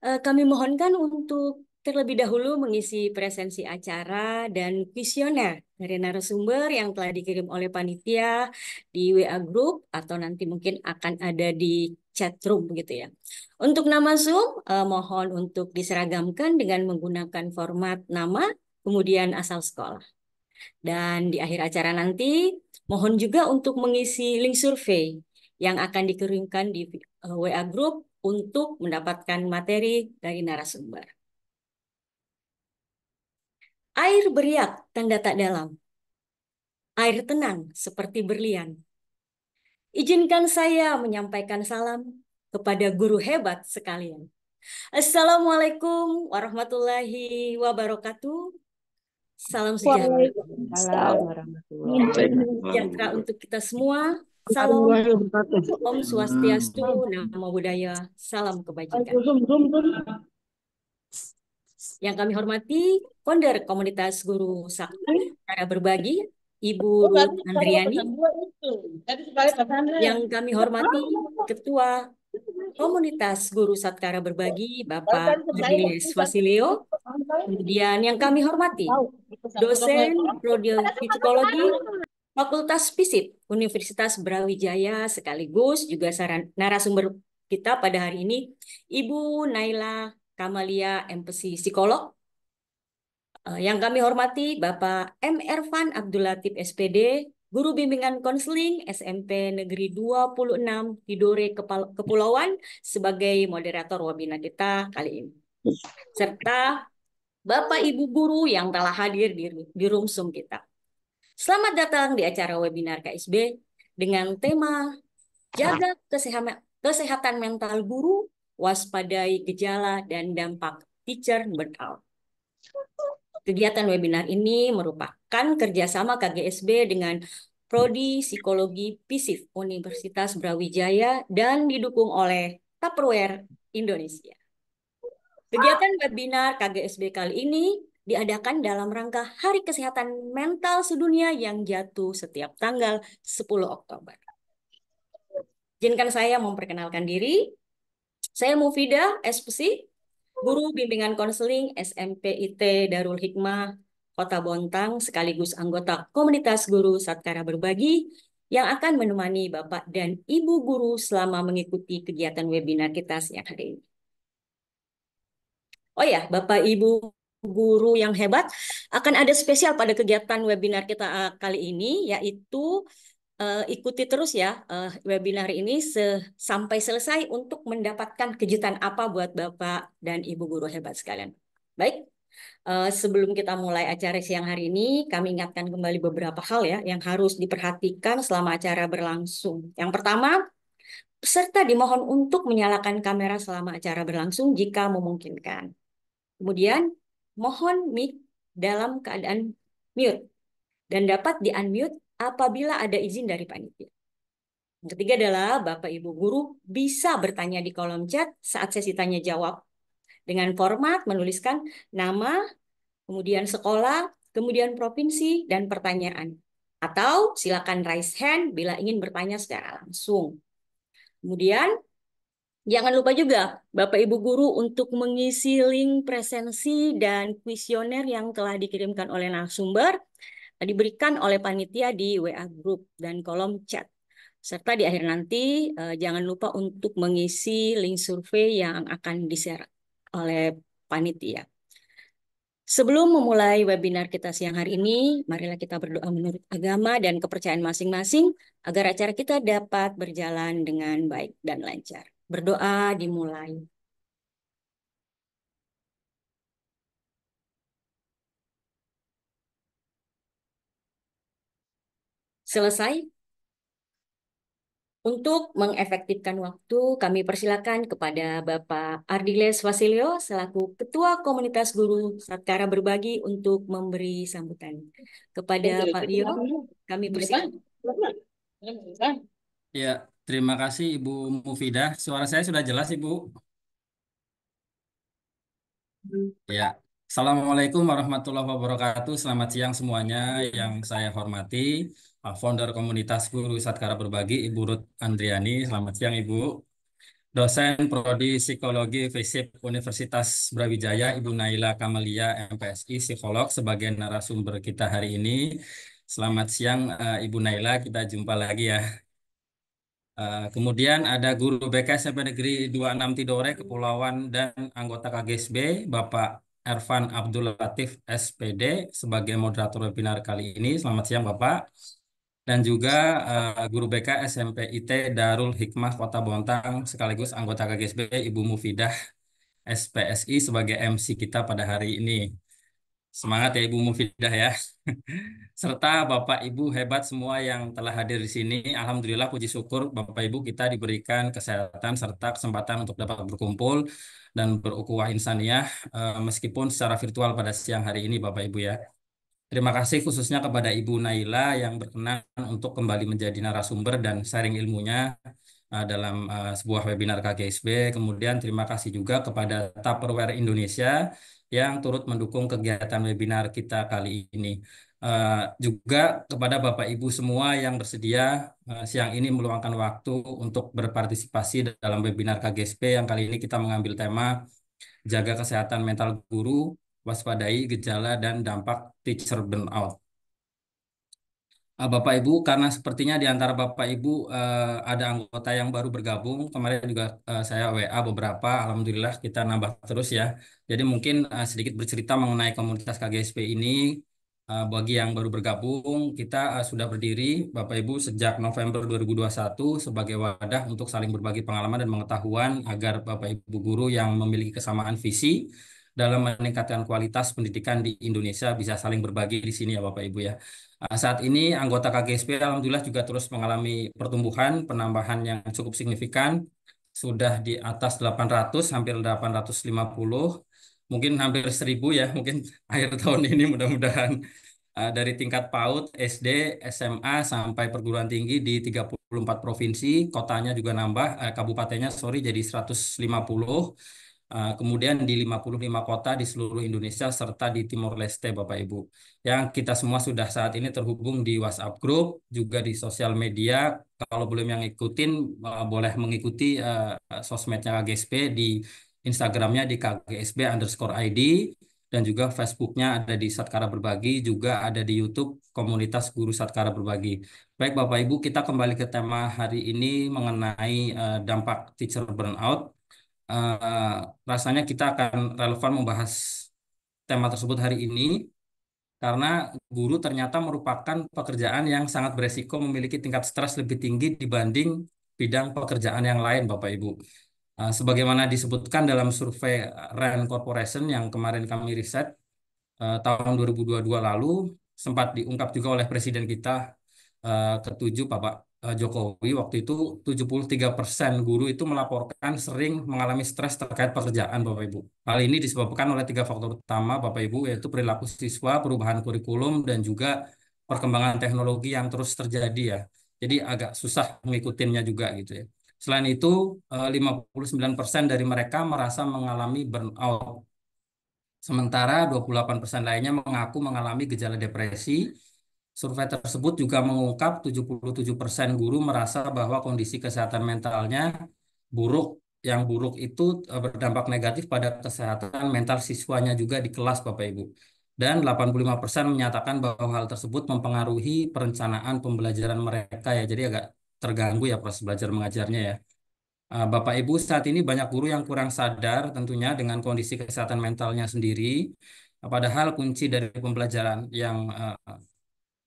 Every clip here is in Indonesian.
Kami mohonkan untuk terlebih dahulu mengisi presensi acara dan kuesioner dari narasumber yang telah dikirim oleh panitia di WA Group atau nanti mungkin akan ada di chat room gitu ya. Untuk nama Zoom, mohon untuk diseragamkan dengan menggunakan format nama, kemudian asal sekolah. Dan di akhir acara nanti, mohon juga untuk mengisi link survei yang akan dikirimkan di WA Group untuk mendapatkan materi dari narasumber. Air beriak, tanda tak dalam. Air tenang, seperti berlian. Izinkan saya menyampaikan salam kepada guru hebat sekalian. Assalamualaikum warahmatullahi wabarakatuh. Salam sejahtera. Waalaikumsalam warahmatullahi Sejahtera wabarakatuh. untuk kita semua. Salam Warahmatullahi wabarakatuh. Om Swastiastu, Namo Buddhaya, salam kebajikan. Yang kami hormati, founder komunitas Guru Sakti Cara Berbagi, Ibu Ruth Andriani. Yang kami hormati, Ketua Komunitas Guru Satkara Berbagi, Bapak Ardiles Wasileo. Kemudian yang kami hormati, dosen Prodi Psikologi Fakultas FISIP Universitas Brawijaya sekaligus juga narasumber kita pada hari ini, Ibu Naila Kamalia, MPC Psikolog. Yang kami hormati Bapak M. Ervan Abdul Latif SPD, Guru Bimbingan Konseling SMP Negeri 26 Tidore Kepulauan sebagai moderator webinar kita kali ini. Serta Bapak Ibu Guru yang telah hadir di room Zoom kita. Selamat datang di acara webinar KSB dengan tema Jaga Kesehatan Mental Guru, Waspadai Gejala dan Dampak Teacher Burnout. Kegiatan webinar ini merupakan kerjasama KGSB dengan Prodi Psikologi PISIF Universitas Brawijaya dan didukung oleh Tupperware Indonesia. Kegiatan webinar KGSB kali ini diadakan dalam rangka Hari Kesehatan Mental Sedunia yang jatuh setiap tanggal 10 Oktober. Izinkan saya memperkenalkan diri. Saya Mufidah, SPC, Guru Bimbingan Konseling SMP IT Darul Hikmah Kota Bontang sekaligus anggota komunitas guru Satkara Berbagi yang akan menemani Bapak dan Ibu guru selama mengikuti kegiatan webinar kita siang hari ini. Oh ya, Bapak Ibu guru yang hebat, akan ada spesial pada kegiatan webinar kita kali ini, yaitu ikuti terus ya webinar ini sampai selesai untuk mendapatkan kejutan apa buat Bapak dan Ibu guru hebat sekalian. Baik, sebelum kita mulai acara siang hari ini, kami ingatkan kembali beberapa hal ya yang harus diperhatikan selama acara berlangsung. Yang pertama, peserta dimohon untuk menyalakan kamera selama acara berlangsung jika memungkinkan. Kemudian, mohon mic dalam keadaan mute dan dapat di-unmute apabila ada izin dari panitia. Yang ketiga adalah Bapak Ibu guru bisa bertanya di kolom chat saat sesi tanya jawab dengan format menuliskan nama, kemudian sekolah, kemudian provinsi, dan pertanyaan. Atau silakan raise hand bila ingin bertanya secara langsung. Kemudian jangan lupa juga Bapak Ibu guru untuk mengisi link presensi dan kuesioner yang telah dikirimkan oleh narasumber diberikan oleh panitia di WA Group dan kolom chat. Serta di akhir nanti jangan lupa untuk mengisi link survei yang akan di-share oleh panitia. Sebelum memulai webinar kita siang hari ini, marilah kita berdoa menurut agama dan kepercayaan masing-masing agar acara kita dapat berjalan dengan baik dan lancar. Berdoa dimulai. Selesai? Untuk mengefektifkan waktu, kami persilakan kepada Bapak Ardiles Wasilio selaku Ketua Komunitas Guru Satkara Berbagi untuk memberi sambutan. Kepada Pak Lio, kami persilakan. Ya, terima kasih Ibu Mufidah. Suara saya sudah jelas, Ibu. Ya, Assalamualaikum warahmatullahi wabarakatuh. Selamat siang semuanya yang saya hormati. Founder komunitas Guru Satkara Berbagi, Ibu Ruth Andriani. Selamat siang, Ibu. dosen Prodi Psikologi FISIP Universitas Brawijaya, Ibu Naila Kamalia, MPSI, psikolog, sebagai narasumber kita hari ini. Selamat siang, Ibu Naila, kita jumpa lagi ya. Kemudian ada Guru BK SMP Negeri 26 Tidore, Kepulauan, dan anggota KGSB, Bapak Ervan Abdul Latif, SPD, sebagai moderator webinar kali ini. Selamat siang, Bapak. Dan juga Guru BK SMP IT Darul Hikmah Kota Bontang, sekaligus anggota KGSB, Ibu Mufidah, SPSI, sebagai MC kita pada hari ini. Semangat ya Ibu Mufidah ya. Serta Bapak Ibu hebat semua yang telah hadir di sini. Alhamdulillah, puji syukur Bapak Ibu kita diberikan kesehatan serta kesempatan untuk dapat berkumpul dan berukhuwah insaniyah meskipun secara virtual pada siang hari ini Bapak Ibu ya. Terima kasih khususnya kepada Ibu Naila yang berkenan untuk kembali menjadi narasumber dan sharing ilmunya dalam sebuah webinar KGSB. Kemudian terima kasih juga kepada Tupperware Indonesia yang turut mendukung kegiatan webinar kita kali ini. Juga kepada Bapak Ibu semua yang bersedia siang ini meluangkan waktu untuk berpartisipasi dalam webinar KGSB yang kali ini kita mengambil tema jaga kesehatan mental guru, waspadai gejala dan dampak teacher burnout. Bapak Ibu, karena sepertinya di antara Bapak Ibu ada anggota yang baru bergabung, kemarin juga saya WA beberapa, Alhamdulillah kita nambah terus ya. Jadi mungkin sedikit bercerita mengenai komunitas KGSP ini. Bagi yang baru bergabung, kita sudah berdiri Bapak Ibu sejak November 2021 sebagai wadah untuk saling berbagi pengalaman dan pengetahuan agar Bapak Ibu guru yang memiliki kesamaan visi dalam meningkatkan kualitas pendidikan di Indonesia bisa saling berbagi di sini ya Bapak Ibu ya. Saat ini anggota KGSP Alhamdulillah juga terus mengalami pertumbuhan, penambahan yang cukup signifikan, sudah di atas 800, hampir 850, mungkin hampir 1000 ya, mungkin akhir tahun ini mudah-mudahan dari tingkat PAUD, SD, SMA, sampai perguruan tinggi di 34 provinsi, kotanya juga nambah, kabupatennya sorry jadi 150. Kemudian di 55 kota di seluruh Indonesia serta di Timor Leste Bapak Ibu. Yang kita semua sudah saat ini terhubung di WhatsApp Group, juga di sosial media. Kalau belum yang ikutin, boleh mengikuti sosmednya KGSP di Instagramnya di KGSB_ID dan juga Facebooknya ada di Satkara Berbagi, juga ada di YouTube komunitas Guru Satkara Berbagi. Baik Bapak Ibu, kita kembali ke tema hari ini mengenai dampak teacher burnout. eh, Rasanya kita akan relevan membahas tema tersebut hari ini karena guru ternyata merupakan pekerjaan yang sangat beresiko memiliki tingkat stres lebih tinggi dibanding bidang pekerjaan yang lain, Bapak Ibu. Sebagaimana disebutkan dalam survei Rand Corporation yang kemarin kami riset tahun 2022 lalu, sempat diungkap juga oleh Presiden kita ketujuh Bapak Jokowi waktu itu 73% guru itu melaporkan sering mengalami stres terkait pekerjaan Bapak Ibu. Hal ini disebabkan oleh tiga faktor utama Bapak Ibu yaitu perilaku siswa, perubahan kurikulum dan juga perkembangan teknologi yang terus terjadi ya. Jadi agak susah mengikutinya juga gitu ya. Selain itu 59% dari mereka merasa mengalami burnout. Sementara 28% lainnya mengaku mengalami gejala depresi. Survei tersebut juga mengungkap 77% guru merasa bahwa kondisi kesehatan mentalnya buruk. Yang buruk itu berdampak negatif pada kesehatan mental siswanya juga di kelas, Bapak Ibu. Dan 85% menyatakan bahwa hal tersebut mempengaruhi perencanaan pembelajaran mereka ya. Jadi agak terganggu ya proses belajar mengajarnya ya. Bapak Ibu, saat ini banyak guru yang kurang sadar tentunya dengan kondisi kesehatan mentalnya sendiri. Padahal kunci dari pembelajaran yang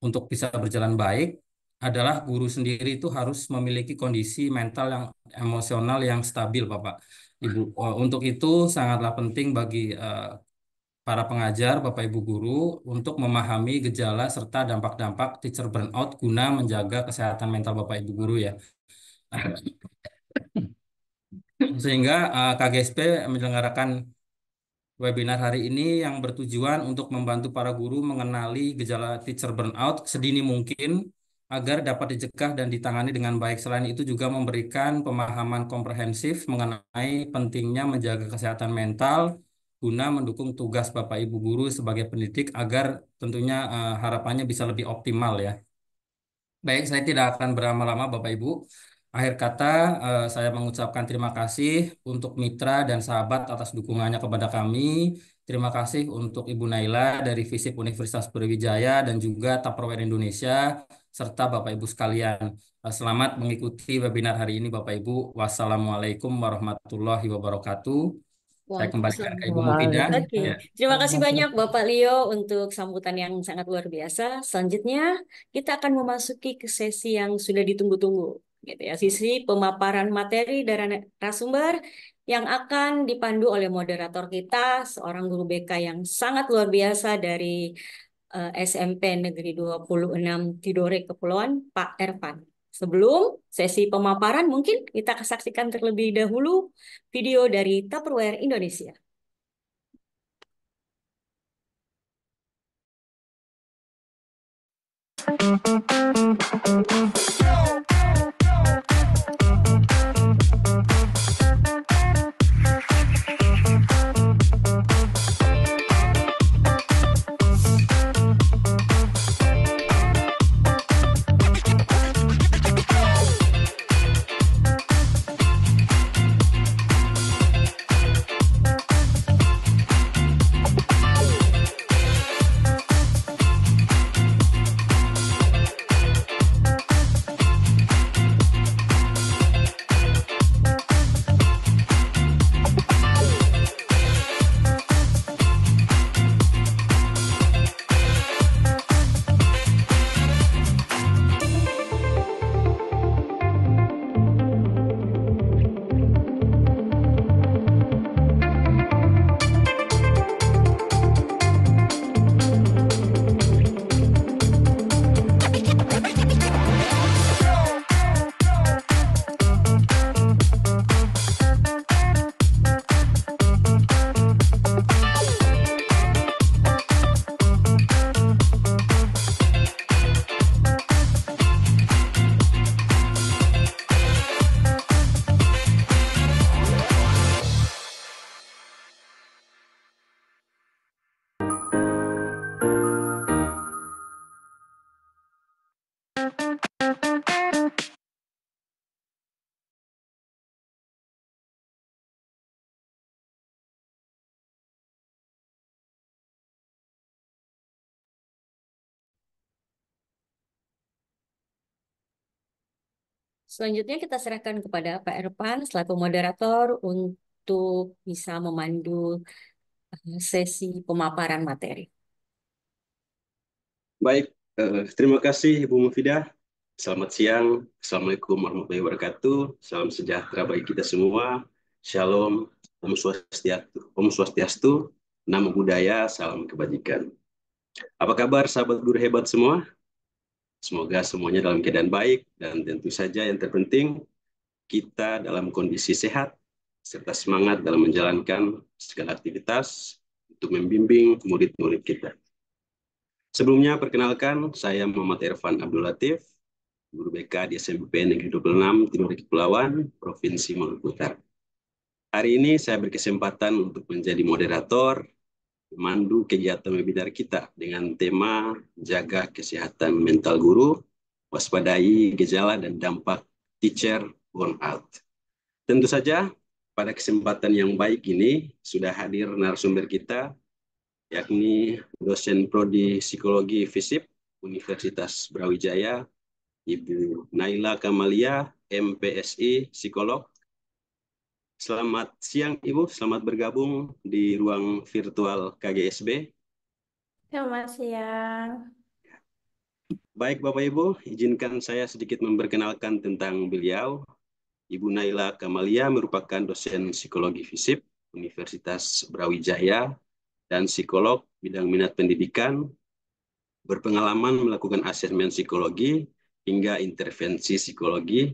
untuk bisa berjalan baik adalah guru sendiri itu harus memiliki kondisi mental yang emosional yang stabil, Bapak Ibu. Untuk itu sangatlah penting bagi para pengajar, Bapak Ibu guru, untuk memahami gejala serta dampak-dampak teacher burnout guna menjaga kesehatan mental Bapak Ibu guru ya. Sehingga KGSP menyelenggarakan webinar hari ini yang bertujuan untuk membantu para guru mengenali gejala teacher burnout sedini mungkin agar dapat dicegah dan ditangani dengan baik. Selain itu juga memberikan pemahaman komprehensif mengenai pentingnya menjaga kesehatan mental guna mendukung tugas Bapak Ibu guru sebagai pendidik agar tentunya harapannya bisa lebih optimal ya. Baik, saya tidak akan berlama-lama Bapak Ibu. Akhir kata, saya mengucapkan terima kasih untuk mitra dan sahabat atas dukungannya kepada kami. Terima kasih untuk Ibu Naila dari FISIP Universitas Brawijaya dan juga Tupperware Indonesia, serta Bapak Ibu sekalian. Selamat mengikuti webinar hari ini, Bapak Ibu. Wassalamualaikum warahmatullahi wabarakatuh. Saya kembalikan Waalaikumsalam. ke Ibu Mufidah. Oke, Ya. terima kasih banyak Bapak Leo untuk sambutan yang sangat luar biasa. Selanjutnya, kita akan memasuki ke sesi yang sudah ditunggu-tunggu, gitu ya, sisi pemaparan materi dari narasumber yang akan dipandu oleh moderator kita, seorang guru BK yang sangat luar biasa dari SMP Negeri 26 Tidore Kepulauan, Pak Ervan. Sebelum sesi pemaparan, mungkin kita saksikan terlebih dahulu video dari Tupperware Indonesia. Selanjutnya kita serahkan kepada Pak Ervan selaku moderator untuk bisa memandu sesi pemaparan materi. Baik, terima kasih Ibu Mufidah. Selamat siang. Assalamualaikum warahmatullahi wabarakatuh. Salam sejahtera bagi kita semua. Shalom, Om Swastiastu, Om Swastiastu, Namo Buddhaya, salam kebajikan. Apa kabar sahabat guru hebat semua? Semoga semuanya dalam keadaan baik dan tentu saja yang terpenting kita dalam kondisi sehat serta semangat dalam menjalankan segala aktivitas untuk membimbing murid-murid kita. Sebelumnya, perkenalkan, saya Muhammad Ervan Abdul Latif, guru BK di SMP Negeri 26 Tidore Kepulauan, Provinsi Maluku Utara. Hari ini saya berkesempatan untuk menjadi moderator, memandu kegiatan webinar kita dengan tema Jaga Kesehatan Mental Guru, Waspadai Gejala dan Dampak Teacher Burnout. Tentu saja, pada kesempatan yang baik ini, sudah hadir narasumber kita, yakni dosen Prodi Psikologi FISIP Universitas Brawijaya, Ibu Naila Kamalia, MPSI, Psikolog. Selamat siang Ibu, selamat bergabung di ruang virtual KGSB. Selamat siang. Baik Bapak Ibu, izinkan saya sedikit memperkenalkan tentang beliau. Ibu Naila Kamalia merupakan dosen Psikologi FISIP Universitas Brawijaya dan psikolog bidang minat pendidikan, berpengalaman melakukan asesmen psikologi hingga intervensi psikologi,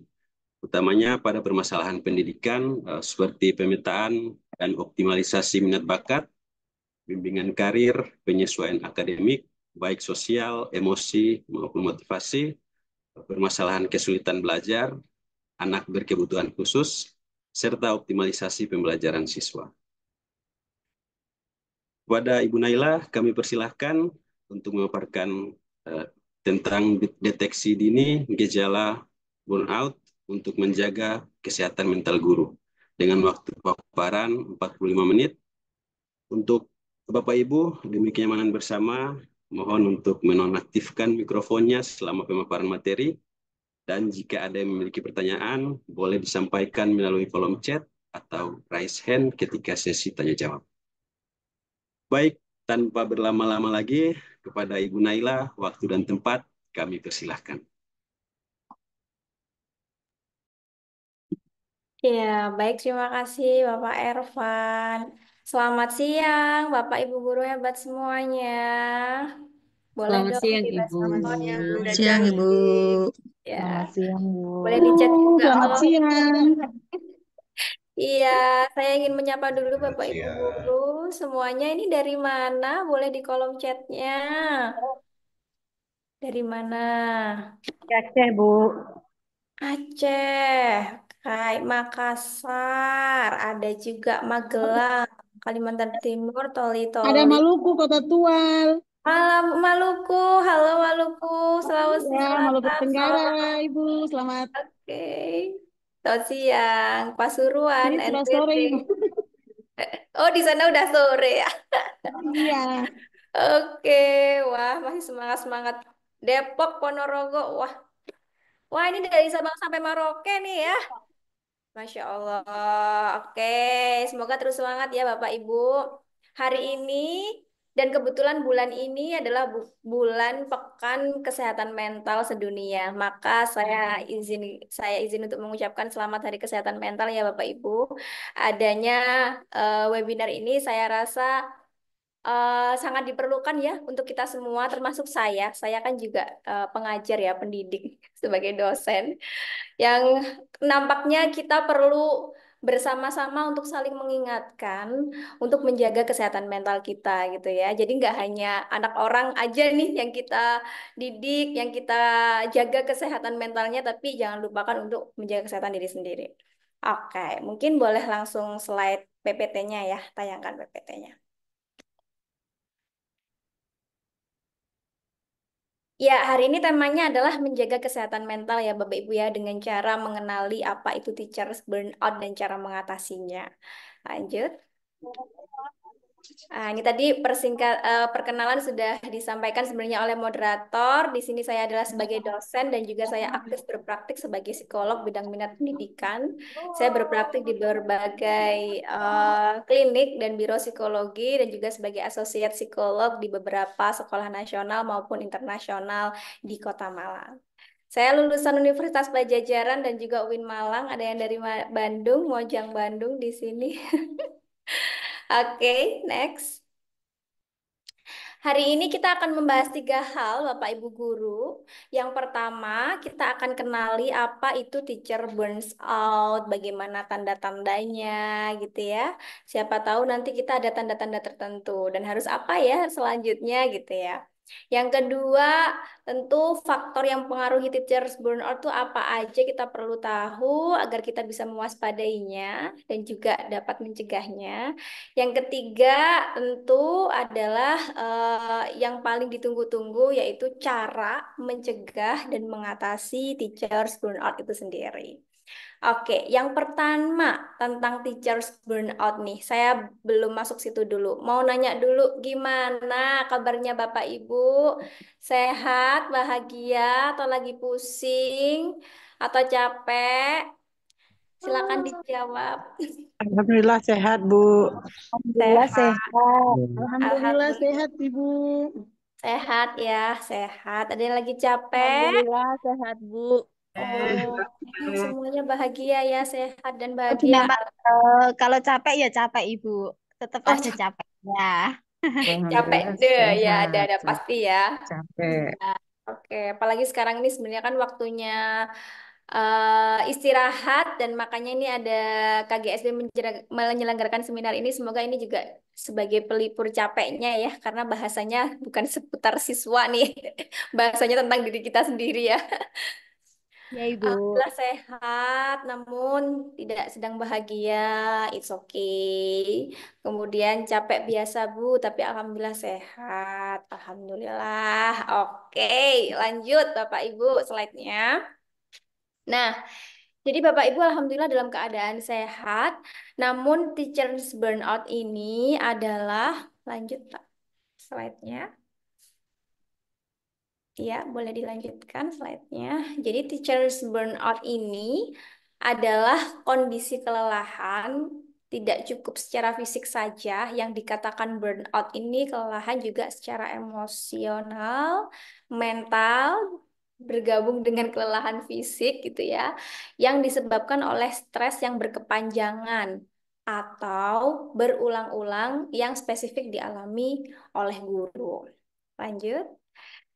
utamanya pada permasalahan pendidikan seperti pemetaan dan optimalisasi minat bakat, bimbingan karir, penyesuaian akademik, baik sosial, emosi, maupun motivasi, permasalahan kesulitan belajar, anak berkebutuhan khusus, serta optimalisasi pembelajaran siswa. Kepada Ibu Naila, kami persilahkan untuk memaparkan tentang deteksi dini gejala burnout untuk menjaga kesehatan mental guru dengan waktu paparan 45 menit. Untuk Bapak Ibu, demi kenyamanan bersama, mohon untuk menonaktifkan mikrofonnya selama pemaparan materi. Dan jika ada yang memiliki pertanyaan, boleh disampaikan melalui kolom chat atau raise hand ketika sesi tanya jawab. Baik, tanpa berlama-lama lagi, kepada Ibu Naila, waktu dan tempat kami persilahkan. Ya, baik, terima kasih Bapak Ervan. Selamat siang, Bapak Ibu guru hebat semuanya. Boleh Selamat dong siang, Ibu. direspon yang Selamat udah siang, Ibu. cantik. Ya, Selamat siang, Bu. boleh dicat juga. Selamat Oh, siang. iya, saya ingin menyapa dulu Selamat Bapak Ibu siang. guru. Semuanya ini dari mana? Boleh di kolom chatnya. Dari mana? Aceh, Bu. Aceh, kayak Makassar, ada juga Magelang, Kalimantan Timur, Ada Toli-Toli. Maluku, Kota Tual. Malam Maluku, halo Maluku, Sulawesi Ya, Maluku Selatan, Tenggara, selamat. Ibu. Selamat. Oke, selamat siang, Pasuruan, Ini sudah sore, NTT. Ibu. Oh, di sana udah sore ya. Iya. Oke, wah masih semangat-semangat. Depok, Ponorogo, wah, wah ini dari Sabang sampai Merauke nih ya. Masya Allah. Oke, semoga terus semangat ya Bapak Ibu. Hari ini dan kebetulan bulan ini adalah bulan Pekan Kesehatan Mental Sedunia. Maka saya izin untuk mengucapkan selamat Hari Kesehatan Mental ya Bapak Ibu. Adanya webinar ini saya rasa sangat diperlukan ya untuk kita semua, termasuk saya. Saya kan juga pengajar ya, pendidik sebagai dosen yang nampaknya kita perlu bersama-sama untuk saling mengingatkan untuk menjaga kesehatan mental kita gitu ya. Jadi nggak hanya anak orang aja nih yang kita didik, yang kita jaga kesehatan mentalnya, tapi jangan lupakan untuk menjaga kesehatan diri sendiri. Oke, mungkin boleh langsung slide PPT-nya ya, tayangkan PPT-nya. Ya, hari ini temanya adalah menjaga kesehatan mental ya Bapak Ibu ya dengan cara mengenali apa itu teachers burnout dan cara mengatasinya. Lanjut. Nah, ini tadi perkenalan sudah disampaikan sebenarnya oleh moderator. Di sini saya adalah sebagai dosen dan juga saya aktif berpraktik sebagai psikolog bidang minat pendidikan. Saya berpraktik di berbagai klinik dan biro psikologi dan juga sebagai asosiat psikolog di beberapa sekolah nasional maupun internasional di Kota Malang. Saya lulusan Universitas Pajajaran dan juga UIN Malang. Ada yang dari Bandung, Mojang Bandung di sini. Oke, next. Hari ini kita akan membahas 3 hal, Bapak Ibu Guru. Yang pertama, kita akan kenali apa itu teacher burns out, bagaimana tanda-tandanya gitu ya. Siapa tahu nanti kita ada tanda-tanda tertentu dan harus apa ya selanjutnya gitu ya. Yang kedua, tentu faktor yang mempengaruhi teachers burnout itu apa aja kita perlu tahu agar kita bisa mewaspadainya dan juga dapat mencegahnya. Yang ketiga tentu adalah yang paling ditunggu-tunggu yaitu cara mencegah dan mengatasi teachers burnout itu sendiri. Oke, yang pertama tentang teachers burnout nih, saya belum masuk situ dulu. Mau nanya dulu gimana kabarnya Bapak Ibu? Sehat, bahagia, atau lagi pusing, atau capek? Silakan dijawab. Alhamdulillah sehat, Bu. Alhamdulillah Sehat. sehat. Alhamdulillah Alhamdulillah. sehat, Ibu. Sehat ya, sehat. Ada yang lagi capek? Alhamdulillah sehat, Bu. Oh, semuanya bahagia ya, sehat dan Oh, bahagia. gimana kalau capek ya capek, Ibu. Tetap Oh, ada capeknya. capek Alhamdulillah deh ya, sehat. ada pasti ya. Capek. Ya, oke, apalagi sekarang ini sebenarnya kan waktunya istirahat dan makanya ini ada KGSB menyelenggarakan seminar ini. Semoga ini juga sebagai pelipur capeknya ya, karena bahasanya bukan seputar siswa nih, bahasanya tentang diri kita sendiri ya. Ya, Ibu. Alhamdulillah sehat, namun tidak sedang bahagia. It's okay. Kemudian capek biasa, Bu, tapi alhamdulillah sehat. Alhamdulillah. Oke, lanjut Bapak Ibu slide-nya. Nah, Jadi Bapak Ibu alhamdulillah dalam keadaan sehat. Namun teachers burnout ini adalah lanjut Pak slide-nya. Ya, boleh dilanjutkan slide-nya. Jadi teachers burnout ini adalah kondisi kelelahan tidak cukup secara fisik saja. Yang dikatakan burnout ini kelelahan juga secara emosional, mental, bergabung dengan kelelahan fisik gitu ya, yang disebabkan oleh stres yang berkepanjangan atau berulang-ulang yang spesifik dialami oleh guru. Lanjut.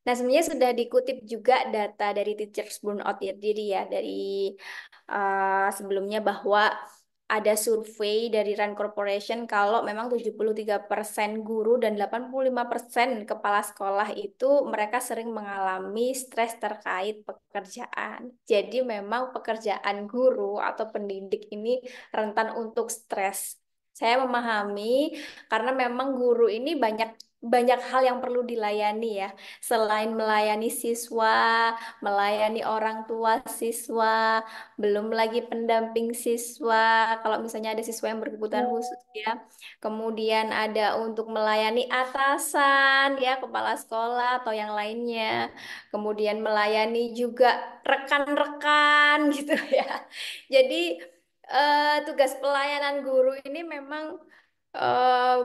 Nah, sebenarnya sudah dikutip juga data dari Teachers Burnout ya, jadi ya dari sebelumnya bahwa ada survei dari Rand Corporation kalau memang 73% guru dan 85% kepala sekolah itu mereka sering mengalami stres terkait pekerjaan. Jadi memang pekerjaan guru atau pendidik ini rentan untuk stres. Saya memahami karena memang guru ini banyak banyak hal yang perlu dilayani ya. Selain melayani siswa, melayani orang tua siswa, belum lagi pendamping siswa, kalau misalnya ada siswa yang berkebutuhan khusus ya. Kemudian ada untuk melayani atasan ya, kepala sekolah atau yang lainnya. Kemudian melayani juga rekan-rekan gitu ya. Jadi tugas pelayanan guru ini memang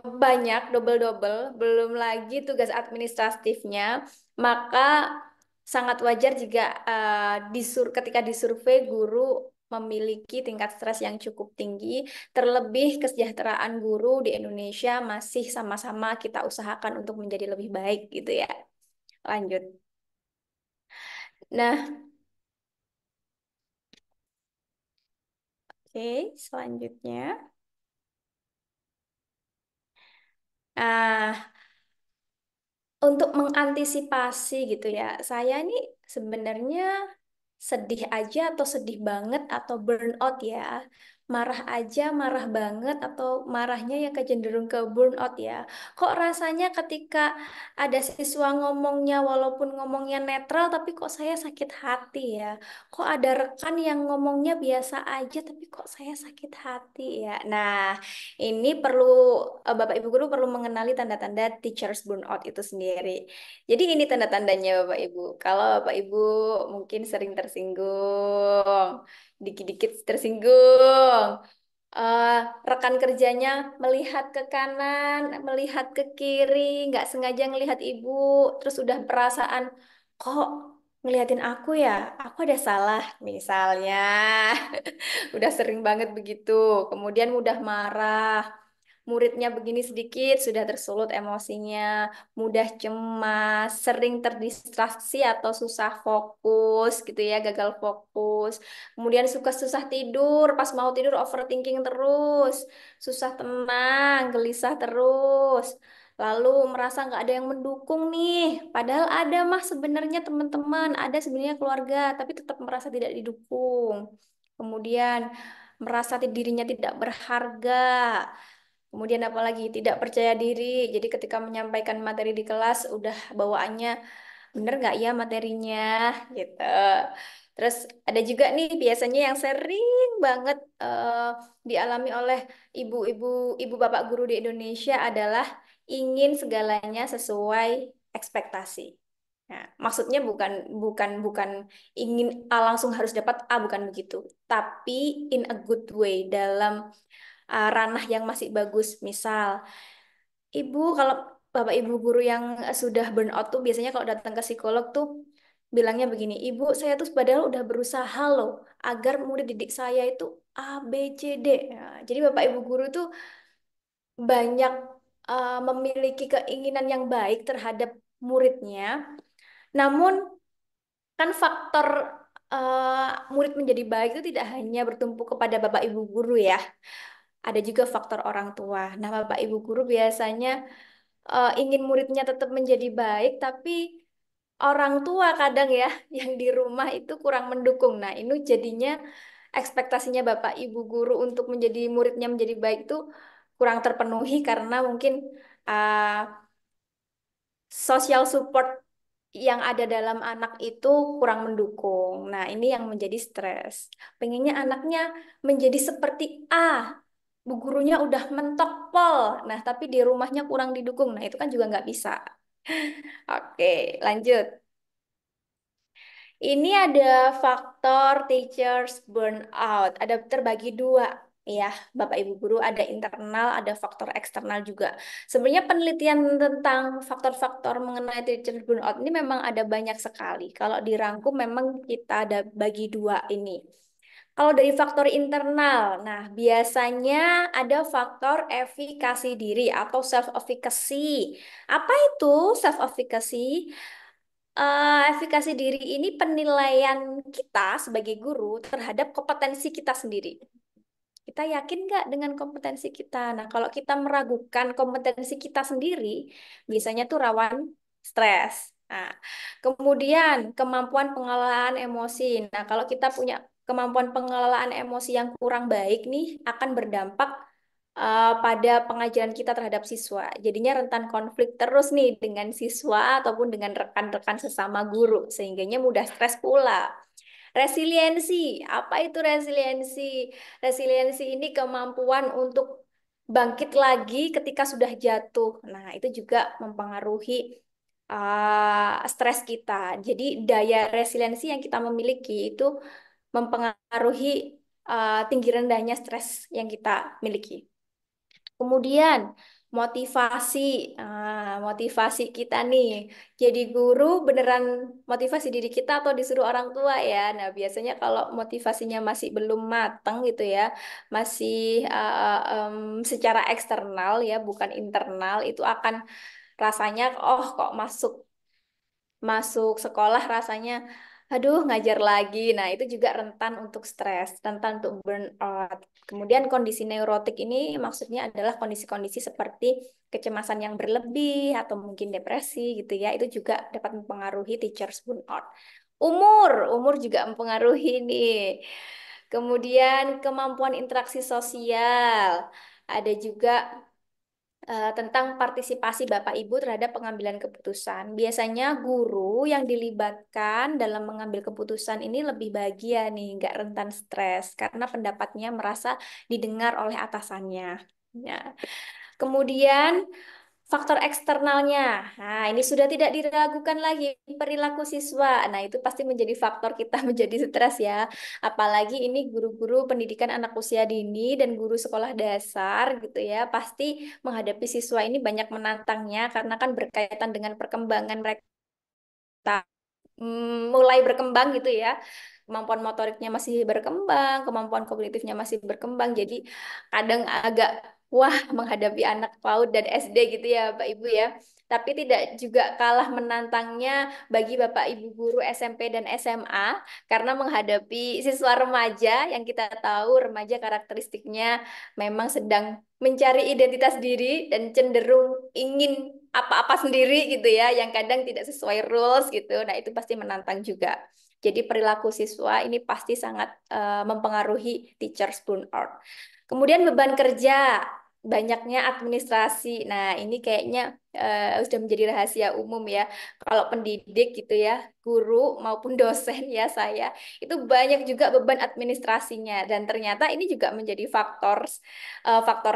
banyak double-double, belum lagi tugas administratifnya, maka sangat wajar jika ketika disurvei guru memiliki tingkat stres yang cukup tinggi, terlebih kesejahteraan guru di Indonesia masih sama-sama kita usahakan untuk menjadi lebih baik gitu ya. Lanjut. Nah, oke, selanjutnya. Nah, untuk mengantisipasi gitu ya, saya ini sebenarnya sedih aja atau sedih banget atau burnout ya. Marah aja, marah banget atau marahnya yang kecenderung ke burnout ya. Kok rasanya ketika ada siswa ngomongnya walaupun ngomongnya netral tapi kok saya sakit hati ya. Kok ada rekan yang ngomongnya biasa aja tapi kok saya sakit hati ya. Nah, ini perlu Bapak Ibu guru perlu mengenali tanda-tanda teachers burnout itu sendiri. Jadi ini tanda-tandanya Bapak Ibu. Kalau Bapak Ibu mungkin sering tersinggung, dikit-dikit tersinggung, eh, rekan kerjanya melihat ke kanan, melihat ke kiri, nggak sengaja ngelihat Ibu, terus udah perasaan, kok ngeliatin aku ya, aku ada salah misalnya. Udah sering banget begitu. Kemudian mudah marah. Muridnya begini sedikit sudah tersulut emosinya, mudah cemas, sering terdistraksi atau susah fokus gitu ya, gagal fokus. Kemudian suka susah tidur, pas mau tidur overthinking terus, susah tenang, gelisah terus. Lalu merasa nggak ada yang mendukung nih, padahal ada mah sebenarnya teman-teman, ada sebenarnya keluarga, tapi tetap merasa tidak didukung. Kemudian merasa dirinya tidak berharga. Kemudian apalagi tidak percaya diri. Jadi ketika menyampaikan materi di kelas udah bawaannya bener nggak ya materinya gitu. Terus ada juga nih biasanya yang sering banget dialami oleh ibu-ibu ibu bapak guru di Indonesia adalah ingin segalanya sesuai ekspektasi. Nah, maksudnya bukan bukan bukan ingin A langsung harus dapat A, bukan begitu. Tapi in a good way dalam ranah yang masih bagus. Misal, ibu kalau bapak ibu guru yang sudah burn out tuh biasanya kalau datang ke psikolog tuh bilangnya begini, ibu saya tuh padahal udah berusaha loh agar murid didik saya itu A, B, C, D. Nah, jadi bapak ibu guru tuh banyak memiliki keinginan yang baik terhadap muridnya. Namun kan faktor murid menjadi baik itu tidak hanya bertumpu kepada bapak ibu guru ya. Ada juga faktor orang tua. Nah, Bapak Ibu guru biasanya ingin muridnya tetap menjadi baik, tapi orang tua kadang ya yang di rumah itu kurang mendukung. Nah, ini jadinya ekspektasinya Bapak Ibu guru untuk menjadi muridnya menjadi baik itu kurang terpenuhi karena mungkin uh, social support yang ada dalam anak itu kurang mendukung. Nah, ini yang menjadi stres. Pengennya anaknya menjadi seperti A, bu gurunya udah mentok pol. Nah, tapi di rumahnya kurang didukung. Nah, itu kan juga nggak bisa. Oke, lanjut. Ini ada faktor teachers burnout. Ada terbagi dua, ya, Bapak Ibu guru. Ada internal, ada faktor eksternal juga. Sebenarnya penelitian tentang faktor-faktor mengenai teachers burnout ini memang ada banyak sekali. Kalau dirangkum memang kita ada bagi dua ini. Kalau dari faktor internal, nah biasanya ada faktor efikasi diri atau self-efficacy. Apa itu self-efficacy? Efikasi diri ini penilaian kita sebagai guru terhadap kompetensi kita sendiri. Kita yakin nggak dengan kompetensi kita? Nah, kalau kita meragukan kompetensi kita sendiri, biasanya tuh rawan stres. Nah, kemudian kemampuan pengelolaan emosi. Nah, kalau kita punya kemampuan pengelolaan emosi yang kurang baik nih, akan berdampak pada pengajaran kita terhadap siswa. Jadinya rentan konflik terus nih dengan siswa ataupun dengan rekan-rekan sesama guru, sehingganya mudah stres pula. Resiliensi, apa itu resiliensi? Resiliensi ini kemampuan untuk bangkit lagi ketika sudah jatuh. Nah, itu juga mempengaruhi stres kita. Jadi daya resiliensi yang kita memiliki itu mempengaruhi tinggi rendahnya stres yang kita miliki. Kemudian motivasi, motivasi kita nih. Jadi guru beneran motivasi diri kita atau disuruh orang tua ya. Nah biasanya kalau motivasinya masih belum matang gitu ya, masih secara eksternal ya, bukan internal, itu akan rasanya oh kok masuk masuk sekolah rasanya aduh ngajar lagi. Nah, itu juga rentan untuk stres, rentan untuk burnout. Kemudian kondisi neurotik ini maksudnya adalah kondisi-kondisi seperti kecemasan yang berlebih atau mungkin depresi gitu ya. Itu juga dapat mempengaruhi teachers burnout. Umur juga mempengaruhi nih. Kemudian kemampuan interaksi sosial. Ada juga tentang partisipasi Bapak Ibu terhadap pengambilan keputusan. Biasanya guru yang dilibatkan dalam mengambil keputusan ini lebih bahagia nih, nggak rentan stres karena pendapatnya merasa didengar oleh atasannya. Ya. Kemudian faktor eksternalnya, nah ini sudah tidak diragukan lagi perilaku siswa. Nah itu pasti menjadi faktor kita menjadi stres ya. Apalagi ini guru-guru pendidikan anak usia dini dan guru sekolah dasar gitu ya, pasti menghadapi siswa ini banyak menantangnya karena kan berkaitan dengan perkembangan mereka mulai berkembang gitu ya. Kemampuan motoriknya masih berkembang, kemampuan kognitifnya masih berkembang. Jadi kadang agak wah menghadapi anak PAUD dan SD gitu ya, Bapak Ibu ya. Tapi tidak juga kalah menantangnya bagi Bapak Ibu guru SMP dan SMA karena menghadapi siswa remaja yang kita tahu remaja karakteristiknya memang sedang mencari identitas diri dan cenderung ingin apa-apa sendiri gitu ya, yang kadang tidak sesuai rules gitu. Nah, itu pasti menantang juga. Jadi perilaku siswa ini pasti sangat mempengaruhi teachers burnout. Kemudian beban kerja, banyaknya administrasi. Nah, ini kayaknya sudah menjadi rahasia umum ya. Kalau pendidik gitu ya, guru maupun dosen ya saya, itu banyak juga beban administrasinya. Dan ternyata ini juga menjadi faktor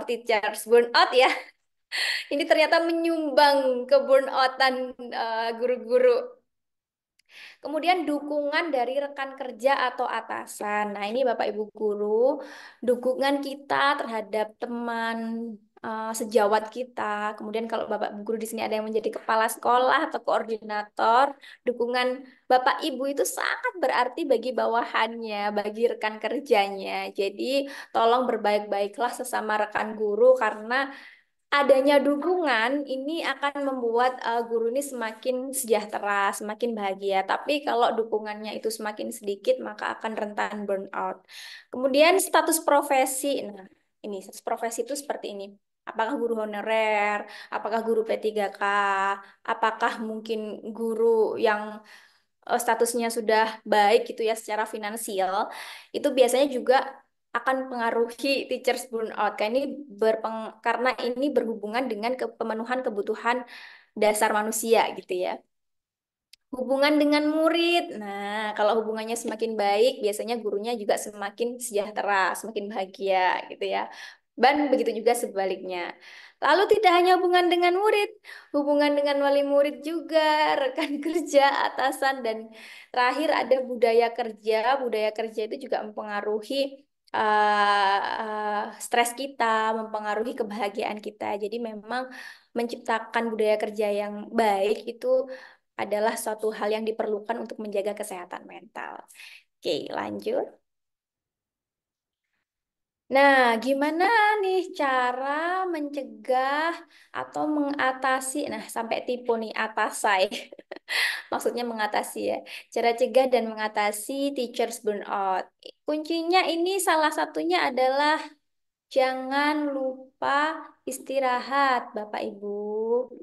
teachers burnout ya. Ini ternyata menyumbang ke burnoutan guru-guru. Kemudian dukungan dari rekan kerja atau atasan. Nah, ini Bapak Ibu guru, dukungan kita terhadap teman sejawat kita. Kemudian kalau Bapak Ibu guru di sini ada yang menjadi kepala sekolah atau koordinator, dukungan Bapak Ibu itu sangat berarti bagi bawahannya, bagi rekan kerjanya. Jadi, tolong berbaik-baiklah sesama rekan guru karena adanya dukungan ini akan membuat guru ini semakin sejahtera, semakin bahagia. Tapi kalau dukungannya itu semakin sedikit, maka akan rentan burnout. Kemudian status profesi. Nah, ini status profesi itu seperti ini. Apakah guru honorer? Apakah guru P3K? Apakah mungkin guru yang statusnya sudah baik gitu ya secara finansial? Itu biasanya juga akan pengaruhi teachers burnout. Karena ini berhubungan dengan pemenuhan kebutuhan dasar manusia gitu ya. Hubungan dengan murid. Nah, kalau hubungannya semakin baik, biasanya gurunya juga semakin sejahtera, semakin bahagia gitu ya. Dan begitu juga sebaliknya. Lalu tidak hanya hubungan dengan murid, hubungan dengan wali murid juga, rekan kerja, atasan, dan terakhir ada budaya kerja. Budaya kerja itu juga mempengaruhi stres kita, mempengaruhi kebahagiaan kita. Jadi memang menciptakan budaya kerja yang baik itu adalah suatu hal yang diperlukan untuk menjaga kesehatan mental. Oke, lanjut. Nah, gimana nih cara mencegah atau mengatasi, nah sampai tipu nih atasai, maksudnya mengatasi ya, cara cegah dan mengatasi teachers burnout. Kuncinya ini salah satunya adalah jangan lupa istirahat, Bapak Ibu.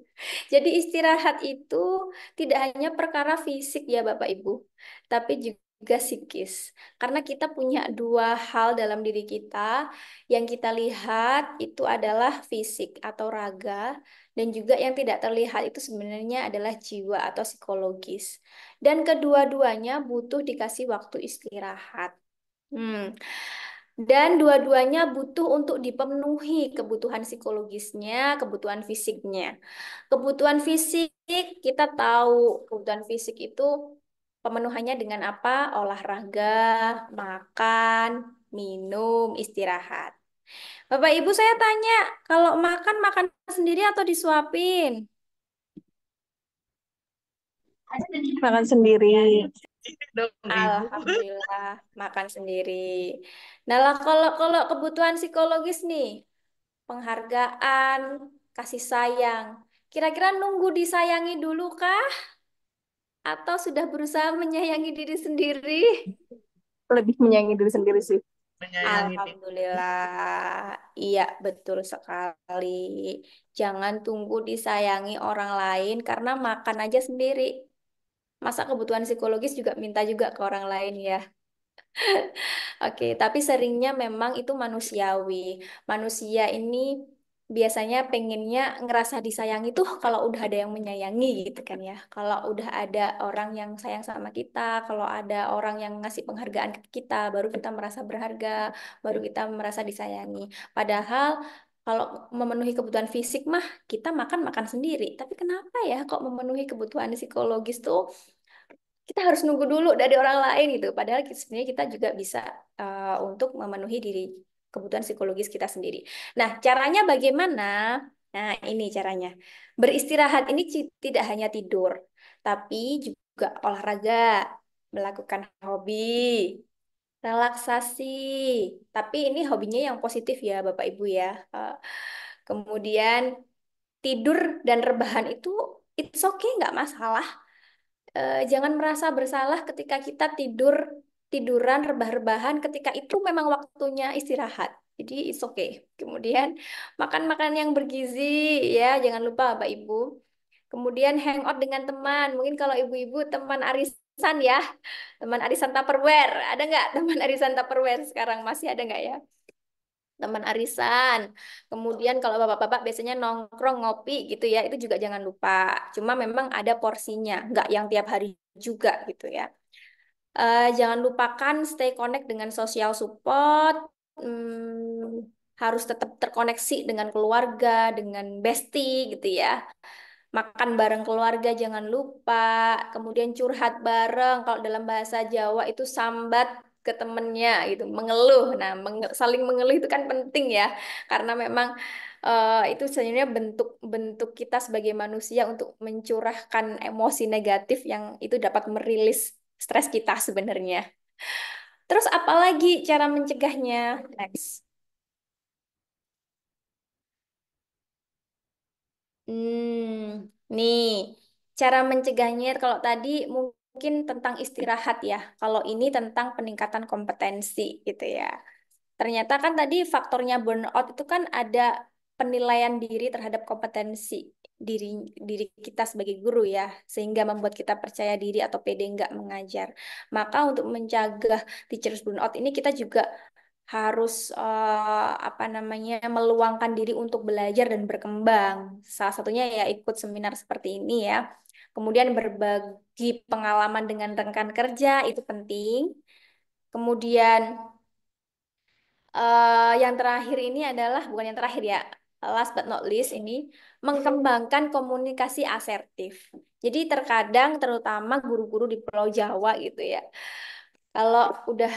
Jadi istirahat itu tidak hanya perkara fisik ya Bapak Ibu, tapi juga psikis. Karena kita punya dua hal dalam diri kita, yang kita lihat itu adalah fisik atau raga, dan juga yang tidak terlihat itu sebenarnya adalah jiwa atau psikologis. Dan kedua-duanya butuh dikasih waktu istirahat. Hmm. Dan dua-duanya butuh untuk dipenuhi kebutuhan psikologisnya, kebutuhan fisiknya. Kebutuhan fisik, kita tahu kebutuhan fisik itu pemenuhannya dengan apa? Olahraga, makan, minum, istirahat. Bapak Ibu saya tanya, kalau makan, makan sendiri atau disuapin? Makan sendiri. Dong, Ibu. Alhamdulillah, makan sendiri. Nah, lah kalau kebutuhan psikologis nih, penghargaan, kasih sayang. Kira-kira nunggu disayangi dulu kah? Atau sudah berusaha menyayangi diri sendiri? Lebih menyayangi diri sendiri sih. Menyayangi diri. Alhamdulillah, iya betul sekali. Jangan tunggu disayangi orang lain karena makan aja sendiri. Masa kebutuhan psikologis juga minta juga ke orang lain ya. Oke, tapi seringnya memang itu manusiawi. Manusia ini biasanya pengennya ngerasa disayangi tuh kalau udah ada yang menyayangi gitu kan ya. Kalau udah ada orang yang sayang sama kita, kalau ada orang yang ngasih penghargaan ke kita, baru kita merasa berharga, baru kita merasa disayangi. Padahal kalau memenuhi kebutuhan fisik mah kita makan-makan sendiri. Tapi kenapa ya kok memenuhi kebutuhan psikologis tuh kita harus nunggu dulu dari orang lain gitu. Padahal sebenarnya kita juga bisa untuk memenuhi diri kebutuhan psikologis kita sendiri. Nah, caranya bagaimana? Nah, ini caranya. Beristirahat ini tidak hanya tidur, tapi juga olahraga, melakukan hobi, relaksasi. Tapi ini hobinya yang positif ya, Bapak Ibu ya. Eh, Kemudian tidur dan rebahan itu it's okay, nggak masalah. Jangan merasa bersalah ketika kita tiduran, rebah-rebahan ketika itu memang waktunya istirahat. Jadi it's okay. Kemudian makan-makan yang bergizi ya, jangan lupa Bapak Ibu. Kemudian hangout dengan teman. Mungkin kalau ibu-ibu teman arisan ya, teman arisan Tupperware. Ada nggak teman arisan Tupperware sekarang masih ada nggak ya? Teman arisan. Kemudian kalau bapak-bapak biasanya nongkrong ngopi gitu ya, itu juga jangan lupa. Cuma memang ada porsinya, nggak yang tiap hari juga gitu ya. Jangan lupakan stay connect dengan social support. Harus tetap terkoneksi dengan keluarga, dengan bestie gitu ya. Makan bareng keluarga jangan lupa. Kemudian curhat bareng. Kalau dalam bahasa Jawa itu sambat ke temennya gitu, mengeluh. Nah, saling mengeluh itu kan penting ya, karena memang itu sebenarnya bentuk-bentuk kita sebagai manusia untuk mencurahkan emosi negatif yang itu dapat merilis stres kita sebenarnya. Terus apalagi cara mencegahnya? Next. Nih, cara mencegahnya kalau tadi mungkin tentang istirahat ya. Kalau ini tentang peningkatan kompetensi gitu ya. Ternyata kan tadi faktornya burnout itu kan ada penilaian diri terhadap kompetensi diri diri kita sebagai guru ya, sehingga membuat kita percaya diri atau pede nggak mengajar. Maka untuk mencegah teachers burnout ini kita juga harus apa namanya meluangkan diri untuk belajar dan berkembang. Salah satunya ya ikut seminar seperti ini ya. Kemudian berbagi pengalaman dengan rekan kerja itu penting. Kemudian yang terakhir ini adalah, bukan yang terakhir ya, last but not least ini, mengembangkan komunikasi asertif. Jadi terkadang terutama guru-guru di Pulau Jawa gitu ya, kalau udah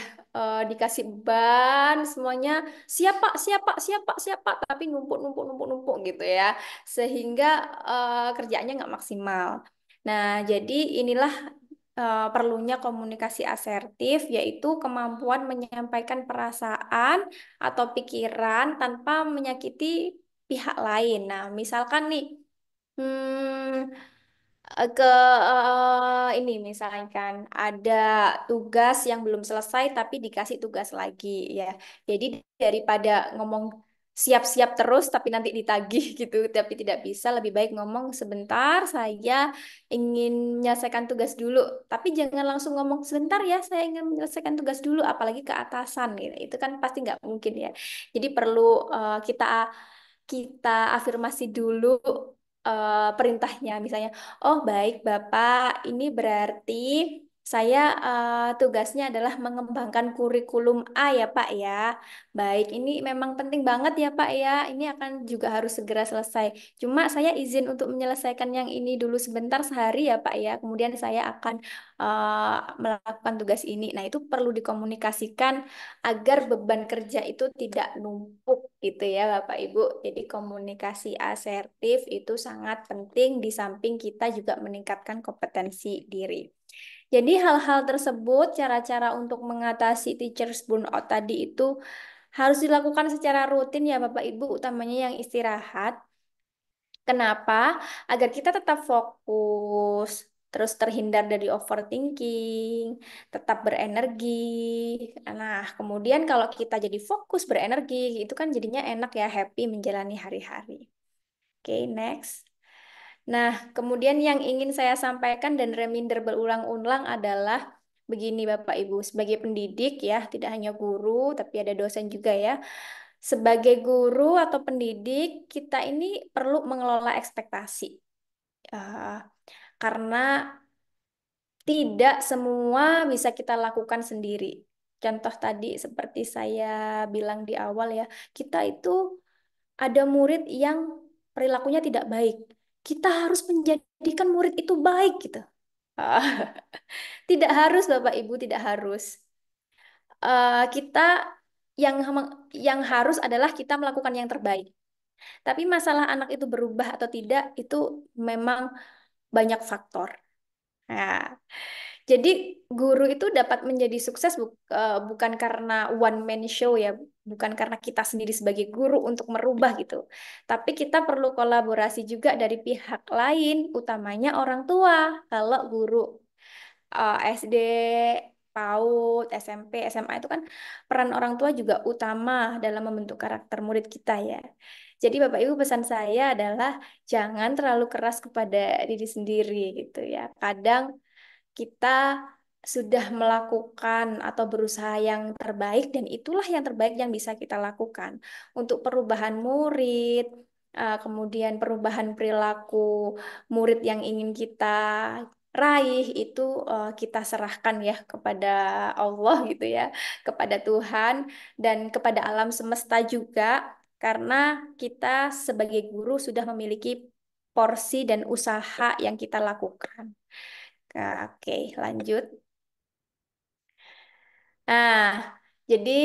dikasih beban semuanya siapa siapa siapa siapa tapi numpuk numpuk numpuk numpuk gitu ya, sehingga kerjaannya nggak maksimal. Nah, jadi inilah perlunya komunikasi asertif, yaitu kemampuan menyampaikan perasaan atau pikiran tanpa menyakiti pihak lain. Nah, misalkan nih, hmm, ini misalkan ada tugas yang belum selesai tapi dikasih tugas lagi ya. Jadi daripada ngomong siap-siap terus tapi nanti ditagih gitu tapi tidak bisa, lebih baik ngomong sebentar, saya ingin menyelesaikan tugas dulu. Tapi jangan langsung ngomong sebentar ya, saya ingin menyelesaikan tugas dulu, apalagi ke atasan gitu. Itu kan pasti nggak mungkin ya. Jadi perlu kita kita afirmasi dulu perintahnya. Misalnya, oh baik Bapak, ini berarti saya tugasnya adalah mengembangkan kurikulum A ya Pak ya. Baik, ini memang penting banget ya Pak ya. Ini akan juga harus segera selesai. Cuma saya izin untuk menyelesaikan yang ini dulu sebentar sehari ya Pak ya. Kemudian saya akan melakukan tugas ini. Nah, itu perlu dikomunikasikan agar beban kerja itu tidak numpuk gitu ya Bapak Ibu. Jadi komunikasi asertif itu sangat penting di samping kita juga meningkatkan kompetensi diri. Jadi hal-hal tersebut, cara-cara untuk mengatasi teachers burnout tadi itu harus dilakukan secara rutin ya Bapak Ibu, utamanya yang istirahat. Kenapa? Agar kita tetap fokus, terus terhindar dari overthinking, tetap berenergi. Nah, kemudian kalau kita jadi fokus, berenergi, itu kan jadinya enak ya, happy menjalani hari-hari. Oke, next. Nah, kemudian yang ingin saya sampaikan dan reminder berulang-ulang adalah begini Bapak Ibu, sebagai pendidik ya, tidak hanya guru, tapi ada dosen juga ya. Sebagai guru atau pendidik, kita ini perlu mengelola ekspektasi. Eh, karena tidak semua bisa kita lakukan sendiri. Contoh tadi seperti saya bilang di awal ya, kita itu ada murid yang perilakunya tidak baik. Kita harus menjadikan murid itu baik gitu. Ah, tidak harus Bapak Ibu, tidak harus. Kita yang harus adalah kita melakukan yang terbaik. Tapi masalah anak itu berubah atau tidak itu memang banyak faktor. Nah, jadi guru itu dapat menjadi sukses bukan karena one man show ya, bukan karena kita sendiri sebagai guru untuk merubah gitu. Tapi kita perlu kolaborasi juga dari pihak lain, utamanya orang tua. Kalau guru SD, PAUD, SMP, SMA itu kan peran orang tua juga utama dalam membentuk karakter murid kita ya. Jadi Bapak Ibu, pesan saya adalah jangan terlalu keras kepada diri sendiri gitu ya. Kadang kita sudah melakukan atau berusaha yang terbaik dan itulah yang terbaik yang bisa kita lakukan untuk perubahan murid, kemudian perubahan perilaku murid yang ingin kita raih itu kita serahkan ya kepada Allah gitu ya, kepada Tuhan dan kepada alam semesta juga karena kita sebagai guru sudah memiliki porsi dan usaha yang kita lakukan. Oke, lanjut. Nah, jadi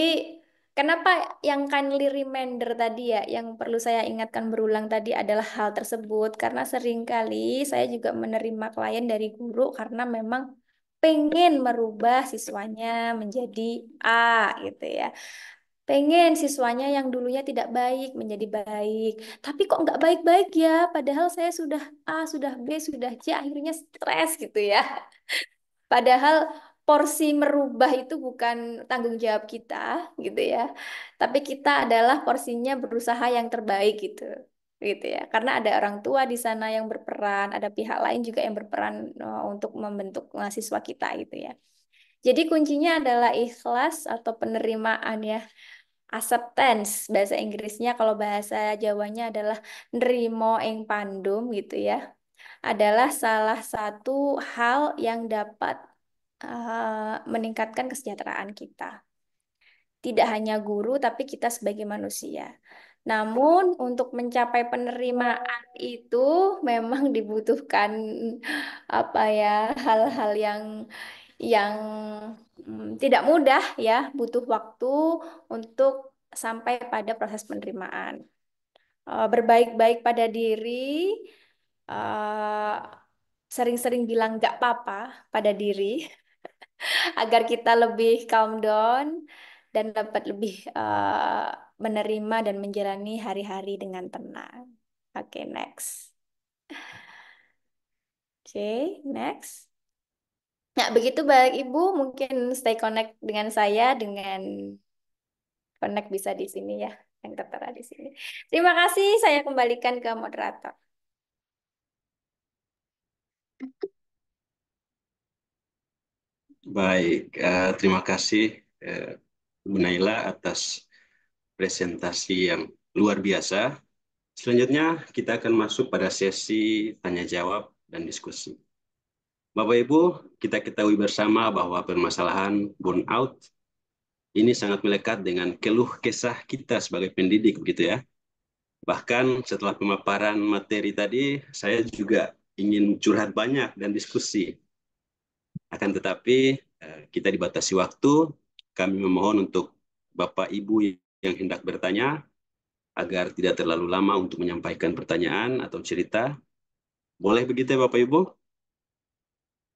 kenapa yang kindly reminder tadi ya, yang perlu saya ingatkan berulang tadi adalah hal tersebut, karena seringkali saya juga menerima klien dari guru karena memang pengen merubah siswanya menjadi A gitu ya. Pengen siswanya yang dulunya tidak baik menjadi baik. Tapi kok nggak baik-baik ya, padahal saya sudah A, sudah B, sudah C, akhirnya stres gitu ya. Padahal porsi merubah itu bukan tanggung jawab kita, gitu ya. Tapi kita adalah porsinya berusaha yang terbaik gitu, gitu ya. Karena ada orang tua di sana yang berperan, ada pihak lain juga yang berperan untuk membentuk mahasiswa kita gitu ya. Jadi kuncinya adalah ikhlas atau penerimaan ya. Acceptance bahasa Inggrisnya, kalau bahasa Jawanya adalah nrimo ing pandum gitu ya. adalah salah satu hal yang dapat meningkatkan kesejahteraan kita. Tidak hanya guru, tapi kita sebagai manusia. Namun, untuk mencapai penerimaan itu memang dibutuhkan apa ya, hal-hal yang tidak mudah ya, butuh waktu untuk sampai pada proses penerimaan. Berbaik-baik pada diri, eh, sering-sering bilang nggak apa-apa pada diri, agar kita lebih calm down dan dapat lebih menerima dan menjalani hari-hari dengan tenang. Oke, next. Oke, next. Nah, begitu baik Ibu, mungkin stay connect dengan saya, dengan connect bisa di sini ya, yang tertera di sini. Terima kasih, saya kembalikan ke moderator. Baik, terima kasih Bu Naila atas presentasi yang luar biasa. Selanjutnya kita akan masuk pada sesi tanya jawab dan diskusi. Bapak Ibu, kita ketahui bersama bahwa permasalahan burnout ini sangat melekat dengan keluh kesah kita sebagai pendidik, begitu ya. Bahkan setelah pemaparan materi tadi, saya juga ingin curhat banyak dan diskusi. Akan tetapi kita dibatasi waktu, kami memohon untuk Bapak Ibu yang hendak bertanya agar tidak terlalu lama untuk menyampaikan pertanyaan atau cerita. Boleh begitu ya Bapak Ibu?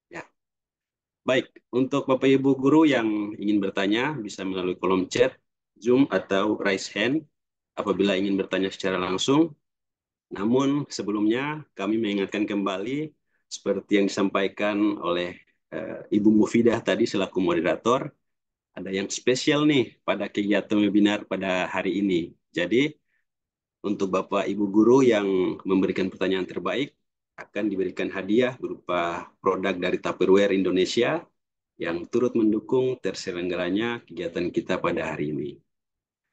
Ya. Baik, untuk Bapak Ibu guru yang ingin bertanya bisa melalui kolom chat, Zoom atau raise hand apabila ingin bertanya secara langsung. Namun sebelumnya kami mengingatkan kembali seperti yang disampaikan oleh Ibu Mufidah tadi selaku moderator, ada yang spesial nih pada kegiatan webinar pada hari ini. Jadi untuk Bapak Ibu guru yang memberikan pertanyaan terbaik akan diberikan hadiah berupa produk dari Tupperware Indonesia yang turut mendukung terselenggaranya kegiatan kita pada hari ini.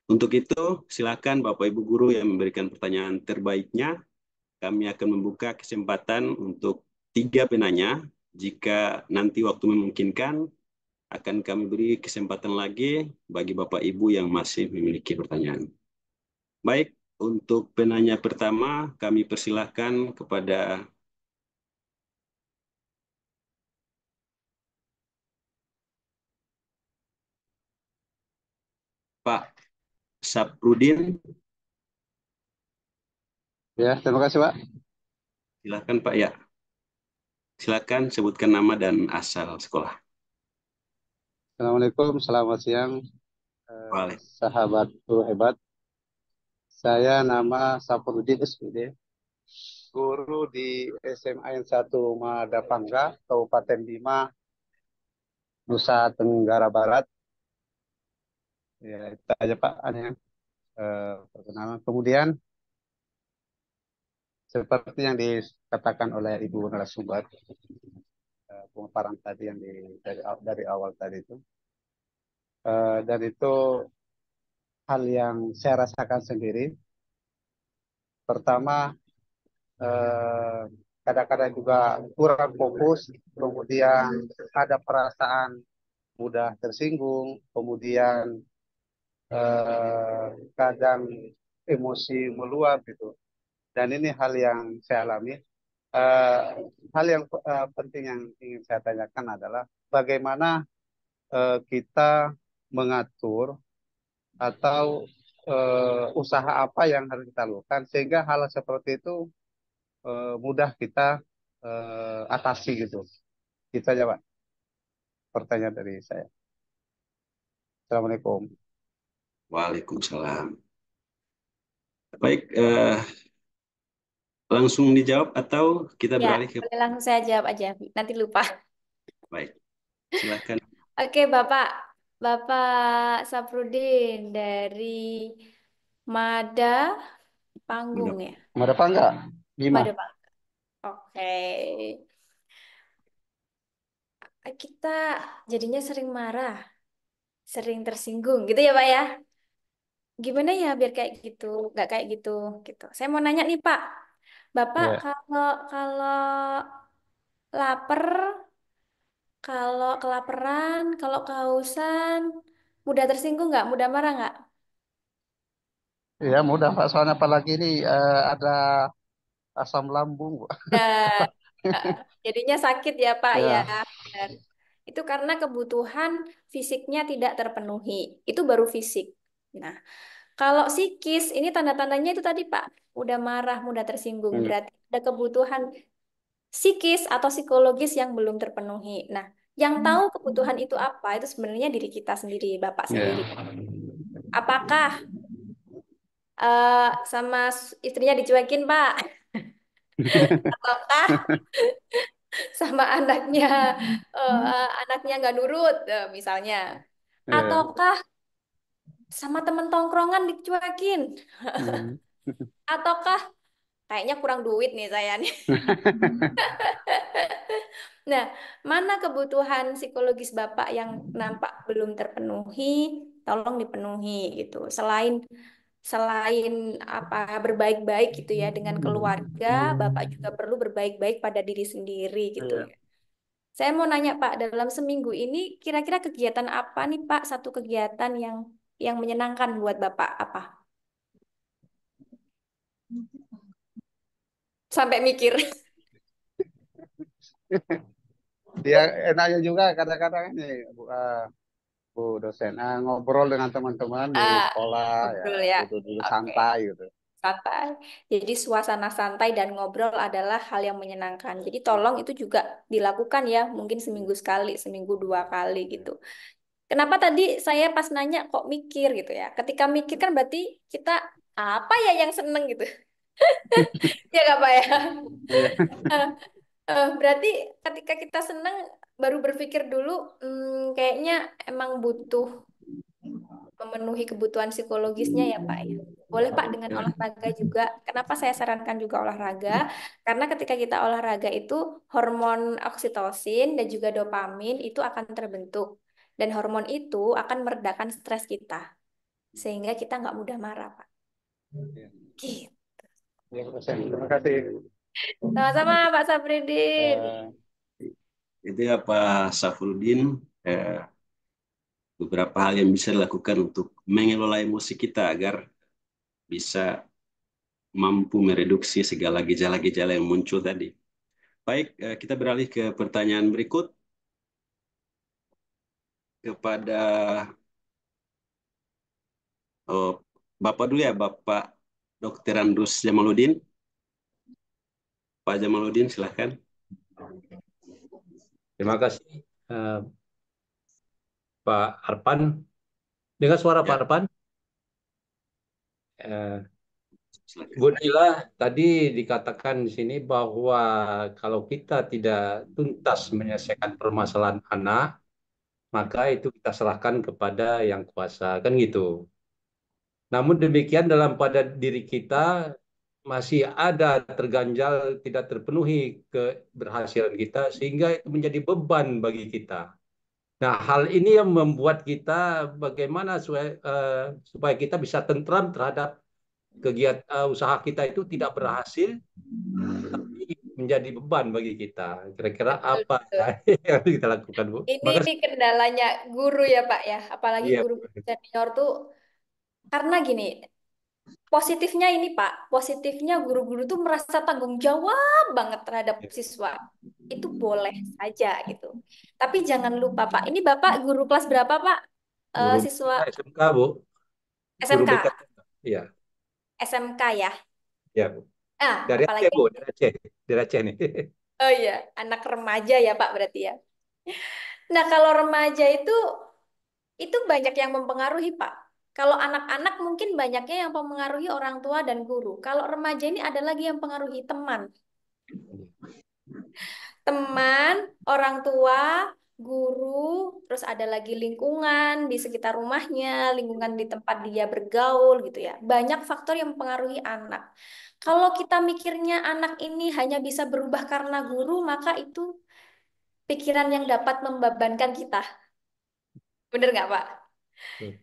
Untuk itu, silakan Bapak Ibu guru yang memberikan pertanyaan terbaiknya, kami akan membuka kesempatan untuk 3 penanya. Jika nanti waktu memungkinkan, akan kami beri kesempatan lagi bagi Bapak Ibu yang masih memiliki pertanyaan. Baik, untuk penanya pertama, kami persilahkan kepada Pak Saprudin. Ya, terima kasih, Pak. Silakan Pak ya. Silakan sebutkan nama dan asal sekolah. Assalamualaikum, selamat siang, Waalaikumsalam. sahabat guru hebat. Saya nama Saprudin SPD, guru di SMA N 1 Madapangga, Kabupaten Bima, Nusa Tenggara Barat. Ya, itu aja Pak, hanya perkenalan. Kemudian, seperti yang dikatakan oleh Ibu narasumber, pemaparan tadi yang dari awal tadi itu, dan itu hal yang saya rasakan sendiri. Pertama, eh, kadang-kadang juga kurang fokus, kemudian ada perasaan mudah tersinggung, kemudian kadang emosi meluap gitu. Dan ini hal yang saya alami. Eh, Hal yang penting yang ingin saya tanyakan adalah bagaimana kita mengatur atau usaha apa yang harus kita lakukan sehingga hal seperti itu mudah kita atasi gitu. Itu aja Pak pertanyaan dari saya. Assalamualaikum. Waalaikumsalam. Baik, langsung dijawab atau kita Ya, beralih ke... boleh langsung saya jawab aja, nanti lupa. Baik, silakan. Oke, Bapak, Bapak Saprudin dari Mada Panggung ya, Ada apa enggak? Bima. Mada Panggung. Oke, kita jadinya sering marah, sering tersinggung, gitu ya, Pak ya? Gimana ya biar kayak gitu, nggak kayak gitu, gitu. Saya mau nanya nih, Pak, Bapak Ya, kalau kalau lapar, kalau kelaparan, kalau kehausan, mudah tersinggung nggak? Mudah marah nggak? ya mudah Pak. Soalnya apalagi ini ada asam lambung, Bu. Dan jadinya sakit ya Pak ya. Ya, Dan itu karena kebutuhan fisiknya tidak terpenuhi. Itu baru fisik. Nah, kalau psikis ini tanda-tandanya itu tadi Pak, udah marah, mudah tersinggung. hmm, Berarti ada kebutuhan psikis atau psikologis yang belum terpenuhi. Nah, yang tahu kebutuhan itu apa, itu sebenarnya diri kita sendiri, Bapak sendiri. ya. Apakah sama istrinya dicuekin, Pak? Ataukah sama anaknya nggak nurut, misalnya? Ya. Ataukah sama temen tongkrongan dicuekin? Hmm. Ataukah kayaknya kurang duit nih saya nih? Nah, mana kebutuhan psikologis Bapak yang nampak belum terpenuhi, tolong dipenuhi gitu. Selain selain apa berbaik-baik gitu ya dengan keluarga, Bapak juga perlu berbaik-baik pada diri sendiri gitu Iya. ya. Saya mau nanya Pak, dalam seminggu ini kira-kira kegiatan apa nih Pak? Satu kegiatan yang menyenangkan buat Bapak apa? Sampai mikir. Dia enaknya juga kadang-kadang ini Bu, Bu dosen ngobrol dengan teman-teman di Ah, sekolah ya, ngobrol ya. duduk Oke. santai gitu. Santai. Jadi suasana santai dan ngobrol adalah hal yang menyenangkan. Jadi tolong itu juga dilakukan ya, mungkin seminggu sekali, seminggu dua kali gitu. Kenapa tadi saya pas nanya kok mikir gitu ya? Ketika mikir kan berarti kita apa ya yang seneng gitu. Ya nggak Pak ya? Iya. Eh, berarti ketika kita seneng baru berpikir dulu, kayaknya emang butuh memenuhi kebutuhan psikologisnya ya Pak ya. Boleh Pak dengan olahraga juga. Kenapa saya sarankan juga olahraga? Karena ketika kita olahraga itu hormon oksitosin dan juga dopamin itu akan terbentuk. Dan hormon itu akan meredakan stres kita. Sehingga kita nggak mudah marah Pak. Gitu. Ya, Bu dosen. Terima kasih. Sama-sama Pak Sapridin. Eh, Itu ya Pak Safruddin, eh, beberapa hal yang bisa dilakukan untuk mengelola emosi kita agar bisa mampu mereduksi segala gejala-gejala yang muncul tadi. Baik, kita beralih ke pertanyaan berikut kepada oh, Bapak dulu ya, Bapak Dr. Andrus Jamaludin. Pak Jamaludin, silahkan. Terima kasih eh, Pak Arpan. Dengan suara Pak Ya, Arpan, eh, silahkan. Bu Nila tadi dikatakan di sini bahwa kalau kita tidak tuntas menyelesaikan permasalahan anak, maka itu kita serahkan kepada yang kuasa, kan gitu. Namun demikian dalam pada diri kita masih ada terganjal tidak terpenuhi keberhasilan kita sehingga itu menjadi beban bagi kita. Nah, hal ini yang membuat kita bagaimana supaya kita bisa tentram terhadap kegiatan usaha kita itu tidak berhasil menjadi beban bagi kita. Kira-kira Betul, apa betul. yang kita lakukan, Bu? Ini Terima kasih. ini kendalanya guru ya Pak ya. Apalagi Iya, guru senior tuh karena gini, positifnya ini Pak, positifnya guru-guru tuh merasa tanggung jawab banget terhadap siswa. Itu boleh saja gitu. Tapi jangan lupa Pak, ini Bapak guru kelas berapa Pak? guru Siswa SMK, Bu. Guru BK. SMK, Iya, SMK ya. iya, Bu. Ah, Dari apalagi Aceh, Bu, dari Aceh. Dari Aceh nih. oh iya, anak remaja ya Pak berarti ya. Nah, kalau remaja itu banyak yang mempengaruhi Pak. Kalau anak-anak mungkin banyaknya yang mempengaruhi orang tua dan guru. Kalau remaja ini ada lagi yang mempengaruhi teman. Teman, orang tua, guru, terus ada lagi lingkungan di sekitar rumahnya, lingkungan di tempat dia bergaul gitu ya. Banyak faktor yang mempengaruhi anak. Kalau kita mikirnya anak ini hanya bisa berubah karena guru, maka itu pikiran yang dapat membebankan kita. Bener nggak, Pak?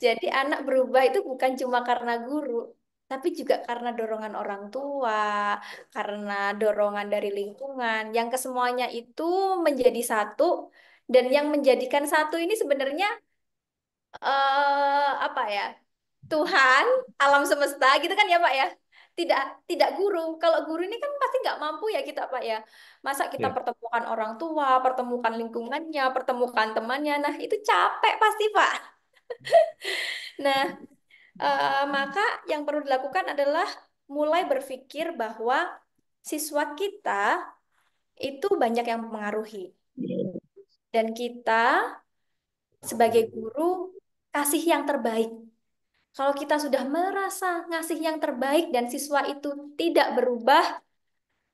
Jadi anak berubah itu bukan cuma karena guru. tapi juga karena dorongan orang tua, karena dorongan dari lingkungan, yang kesemuanya itu menjadi satu, dan yang menjadikan satu ini sebenarnya apa ya? Tuhan, alam semesta gitu kan ya Pak ya. Tidak tidak guru. Kalau guru ini kan pasti nggak mampu ya kita Pak ya. Masa kita Ya. pertemukan orang tua, pertemukan lingkungannya, pertemukan temannya. Nah, itu capek pasti Pak. Nah, maka yang perlu dilakukan adalah mulai berpikir bahwa siswa kita itu banyak yang mempengaruhi. Dan kita sebagai guru kasih yang terbaik. Kalau kita sudah merasa ngasih yang terbaik dan siswa itu tidak berubah,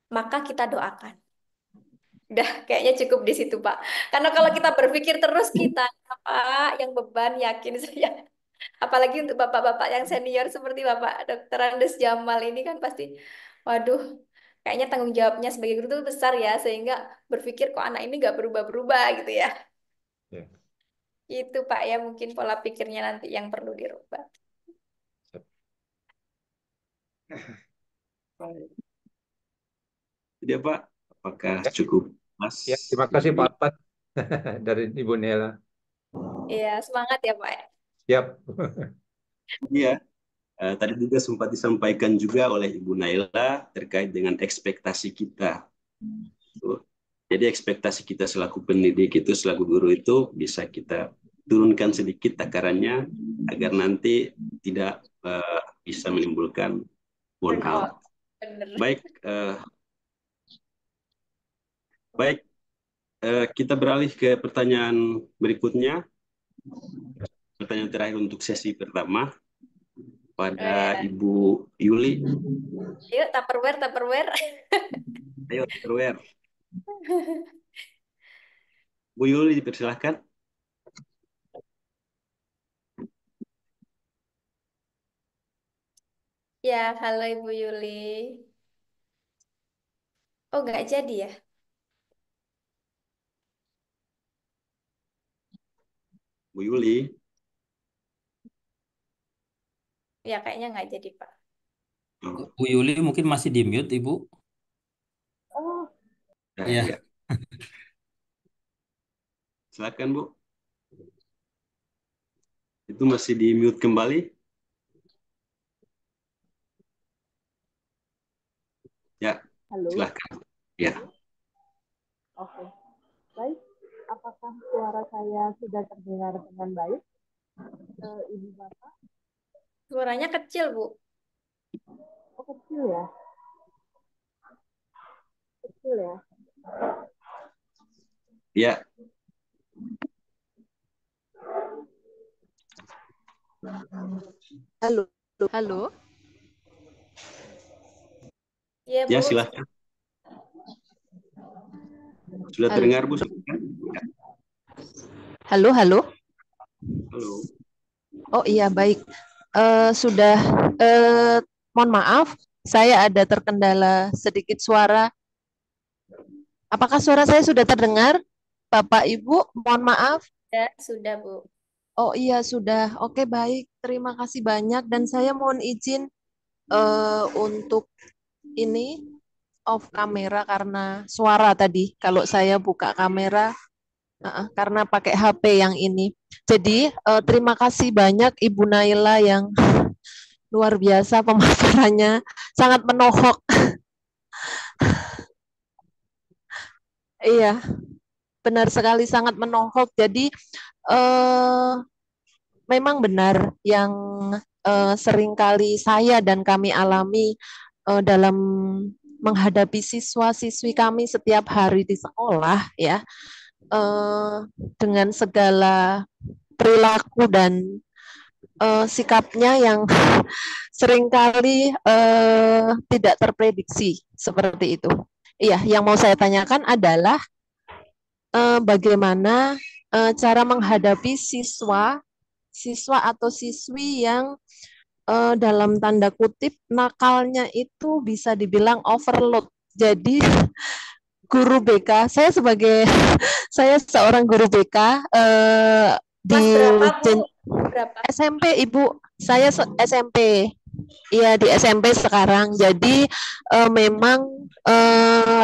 maka kita doakan. Udah, kayaknya cukup di situ, Pak. Karena kalau kita berpikir terus kita, Pak, yang beban yakin saya. Apalagi untuk bapak-bapak yang senior seperti Bapak Dr. Andes Jamal ini kan pasti, waduh, kayaknya tanggung jawabnya sebagai guru itu besar ya, sehingga berpikir kok anak ini nggak berubah-berubah gitu ya. Ya. Itu Pak ya mungkin pola pikirnya nanti yang perlu dirubah. Jadi Pak, apakah Ya. cukup Mas? Ya, terima kasih Pak Ahmad dari Ibu Nela. Iya, semangat ya Pak. Siap. Iya, tadi juga sempat disampaikan juga oleh Ibu Naila terkait dengan ekspektasi kita. Tuh. Jadi ekspektasi kita selaku pendidik itu, selaku guru itu bisa kita turunkan sedikit takarannya agar nanti tidak bisa menimbulkan burnout. Bener. Baik, kita beralih ke pertanyaan berikutnya. Pertanyaan terakhir untuk sesi pertama pada Ibu Yuli. Yuk, Tupperware. Ayo, Tupperware. Bu Yuli, dipersilahkan. Ya, halo Ibu Yuli. Oh, nggak jadi ya? Bu Yuli. Ya, kayaknya nggak jadi, Pak. Bu Yuli mungkin masih di mute, Ibu. Oh, Iya. Ya. Silakan, Bu. Itu masih di mute kembali. Ya, halo. silakan. Ya. Oke. Baik, apakah suara saya sudah terdengar dengan baik? Ibu Bapak? Suaranya kecil, Bu. Oh, kecil ya? Kecil ya? Ya. Halo. Halo. Ya, Bu. Ya, silakan. Sudah Halo. terdengar, Bu? Halo. Halo. Oh iya, baik. Sudah, mohon maaf, saya ada terkendala sedikit suara. Apakah suara saya sudah terdengar? Bapak, Ibu, mohon maaf. Ya, sudah, Bu. Oh iya, sudah. Oke, baik. Terima kasih banyak. Dan saya mohon izin untuk ini off kamera karena suara tadi. Kalau saya buka kamera, karena pakai HP yang ini. Jadi, terima kasih banyak Ibu Naila yang luar biasa pemaparannya. Sangat menohok. Iya, benar sekali sangat menohok. Jadi, memang benar yang seringkali saya dan kami alami dalam menghadapi siswa-siswi kami setiap hari di sekolah, ya, dengan segala perilaku dan sikapnya yang seringkali tidak terprediksi seperti itu. Iya, yang mau saya tanyakan adalah bagaimana cara menghadapi siswa atau siswi yang dalam tanda kutip nakalnya itu bisa dibilang overload. Jadi guru BK, saya seorang guru BK di Kelas berapa, Bu? Berapa? SMP, Ibu. Saya SMP. Iya di SMP sekarang. Jadi memang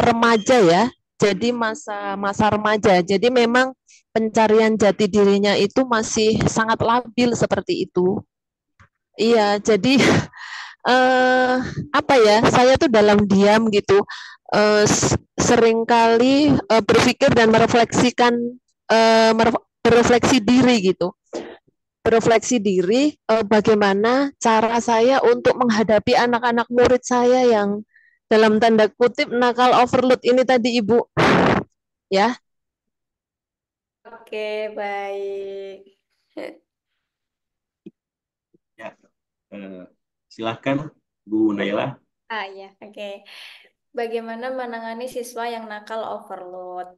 remaja ya. Jadi masa remaja. Jadi memang pencarian jati dirinya itu masih sangat labil seperti itu. Iya, jadi eh apa ya? Saya tuh dalam diam gitu. Seringkali berpikir dan merefleksikan berefleksi diri gitu. Berefleksi diri bagaimana cara saya untuk menghadapi anak-anak murid saya yang dalam tanda kutip nakal overload ini tadi Ibu ya. Oke, baik. Ya, silahkan Bu Naila. Ya, oke. Bagaimana menangani siswa yang nakal overload?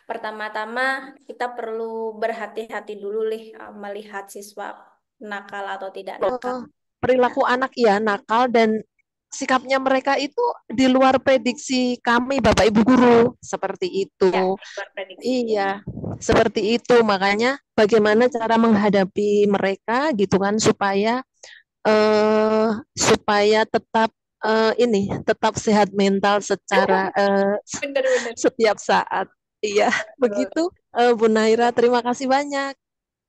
Pertama-tama kita perlu berhati-hati dulu melihat siswa nakal atau tidak nakal. Perilaku anak ya nakal dan sikapnya mereka itu di luar prediksi kami Bapak Ibu guru seperti itu. Ya, di luar prediksi. Iya, seperti itu. Makanya bagaimana cara menghadapi mereka gitu kan supaya tetap tetap sehat mental secara Benar-benar. setiap saat. Iya, begitu Bu Naira. Terima kasih banyak.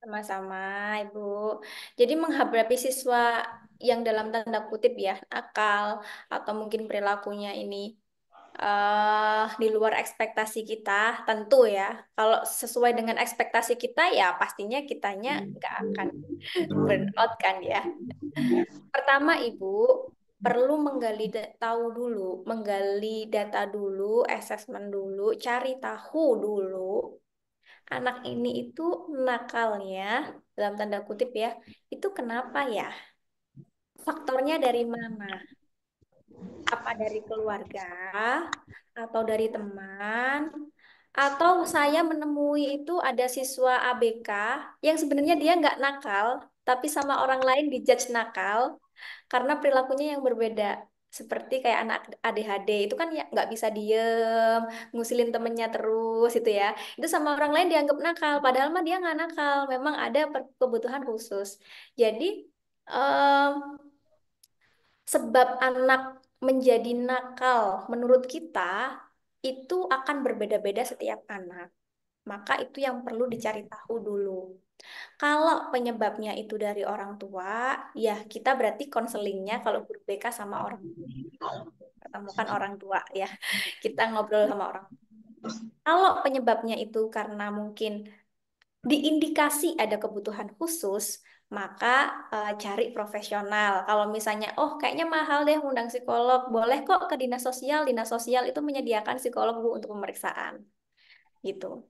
Sama-sama, Ibu. Jadi menghadapi siswa yang dalam tanda kutip ya nakal atau mungkin perilakunya ini di luar ekspektasi kita, tentu ya. Kalau sesuai dengan ekspektasi kita ya pastinya kitanya nggak akan burn out kan ya. Pertama, Ibu perlu menggali data dulu, asesmen dulu, cari tahu dulu anak ini itu nakalnya dalam tanda kutip ya, itu kenapa ya? Faktornya dari mana? Apa dari keluarga atau dari teman? Atau saya menemui itu ada siswa ABK yang sebenarnya dia nggak nakal, tapi sama orang lain dijudge nakal karena perilakunya yang berbeda. Seperti kayak anak ADHD itu kan ya nggak bisa diem, ngusilin temennya terus itu ya. Itu sama orang lain dianggap nakal, padahal mah dia nggak nakal. Memang ada kebutuhan khusus. Jadi em, sebab anak menjadi nakal menurut kita itu akan berbeda-beda setiap anak. Maka itu yang perlu dicari tahu dulu. Kalau penyebabnya itu dari orang tua, ya kita berarti konselingnya kalau guru BK sama orang ketemukan orang tua ya. Kita ngobrol sama orang. Kalau penyebabnya itu karena mungkin diindikasi ada kebutuhan khusus, maka cari profesional. Kalau misalnya, oh kayaknya mahal deh undang psikolog, boleh kok ke dinas sosial. Dinas sosial itu menyediakan psikolog Bu untuk pemeriksaan. Gitu.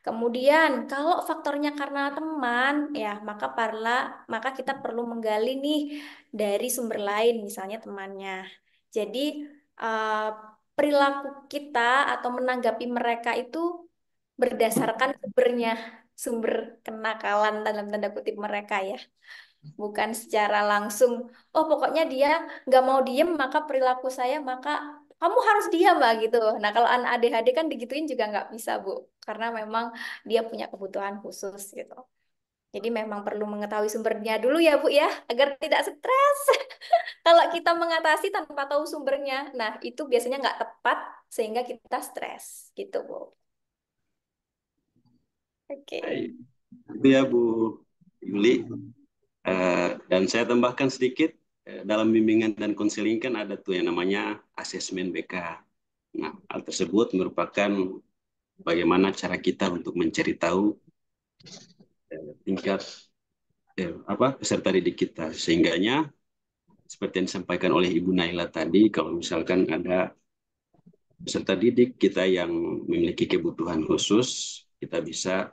Kemudian, kalau faktornya karena teman, ya maka kita perlu menggali nih dari sumber lain, misalnya temannya. Jadi, eh, perilaku kita atau menanggapi mereka itu berdasarkan sumbernya, sumber kenakalan dalam tanda kutip mereka ya. Bukan secara langsung, oh pokoknya dia nggak mau diem, maka perilaku saya, maka kamu harus diam lah gitu. Nah kalau anak ADHD kan digituin juga nggak bisa Bu, karena memang dia punya kebutuhan khusus gitu. Jadi memang perlu mengetahui sumbernya dulu ya Bu ya, agar tidak stres. Kalau kita mengatasi tanpa tahu sumbernya, nah itu biasanya nggak tepat sehingga kita stres gitu Bu. Oke. Baik. Itu ya Bu Yuli. Dan saya tambahkan sedikit, dalam bimbingan dan konseling kan ada tuh yang namanya asesmen BK. Nah, hal tersebut merupakan bagaimana cara kita untuk mencari tahu tingkat peserta didik kita. Sehingganya, seperti yang disampaikan oleh Ibu Naila tadi, kalau misalkan ada peserta didik kita yang memiliki kebutuhan khusus, kita bisa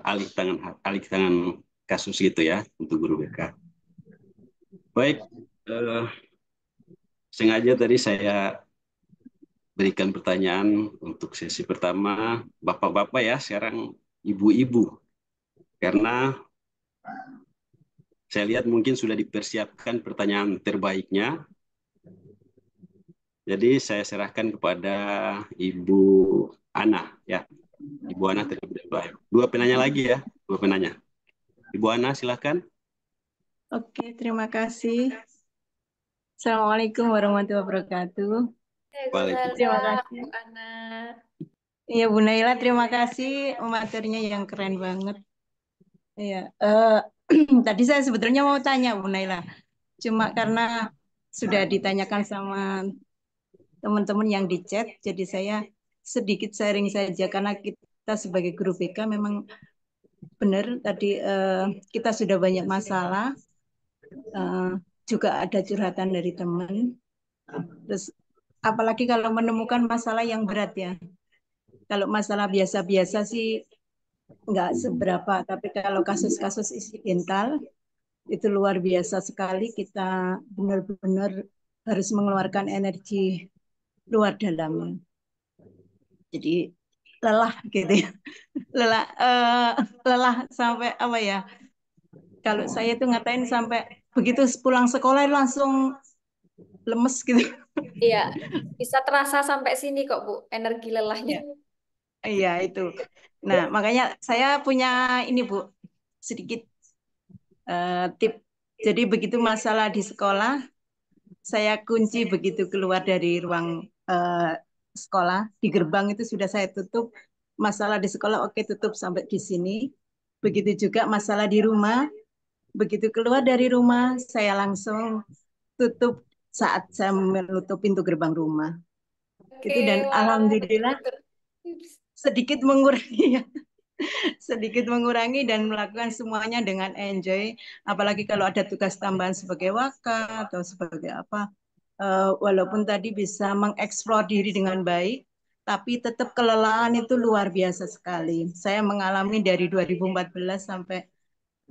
alih tangan kasus gitu ya untuk guru BK. Baik, sengaja tadi saya berikan pertanyaan untuk sesi pertama bapak-bapak ya, sekarang ibu-ibu, karena saya lihat mungkin sudah dipersiapkan pertanyaan terbaiknya. Jadi saya serahkan kepada Ibu Ana ya. Ibu Ana terlebih dahulu. Dua penanya lagi ya, dua penanya. Ibu Ana silakan. Oke, terima kasih. Assalamualaikum warahmatullahi wabarakatuh. Terima Waalaikumsalam, kasih. Bu Ana. Iya, Bu Naila, terima kasih materinya yang keren banget. Iya, tadi saya sebetulnya mau tanya Bu Naila, cuma karena sudah ditanyakan sama teman-teman yang di chat, jadi saya sedikit sharing saja karena kita sebagai guru BK memang benar tadi kita sudah banyak masalah, eh, juga ada curhatan dari teman. Terus apalagi kalau menemukan masalah yang berat ya. Kalau masalah biasa-biasa sih nggak seberapa, tapi kalau kasus-kasus insidental itu luar biasa sekali. Kita benar-benar harus mengeluarkan energi luar dalamnya. Jadi lelah gitu ya, lelah lelah sampai apa ya? Kalau saya tuh ngatain sampai begitu pulang sekolah langsung lemes gitu. Iya, bisa terasa sampai sini kok, Bu, energi lelahnya. Iya itu. Nah makanya saya punya ini Bu sedikit tip. Jadi begitu masalah di sekolah, saya kunci begitu keluar dari ruang sekolah, di gerbang itu sudah saya tutup. Masalah di sekolah oke tutup sampai di sini. Begitu juga masalah di rumah, begitu keluar dari rumah, saya langsung tutup saat saya menutup pintu gerbang rumah. Oke, Itu dan wah, alhamdulillah betul-betul. sedikit mengurangi ya. Sedikit mengurangi dan melakukan semuanya dengan enjoy. Apalagi kalau ada tugas tambahan sebagai waka atau sebagai apa, walaupun tadi bisa mengeksplor diri dengan baik, tapi tetap kelelahan itu luar biasa sekali. Saya mengalami dari 2014 sampai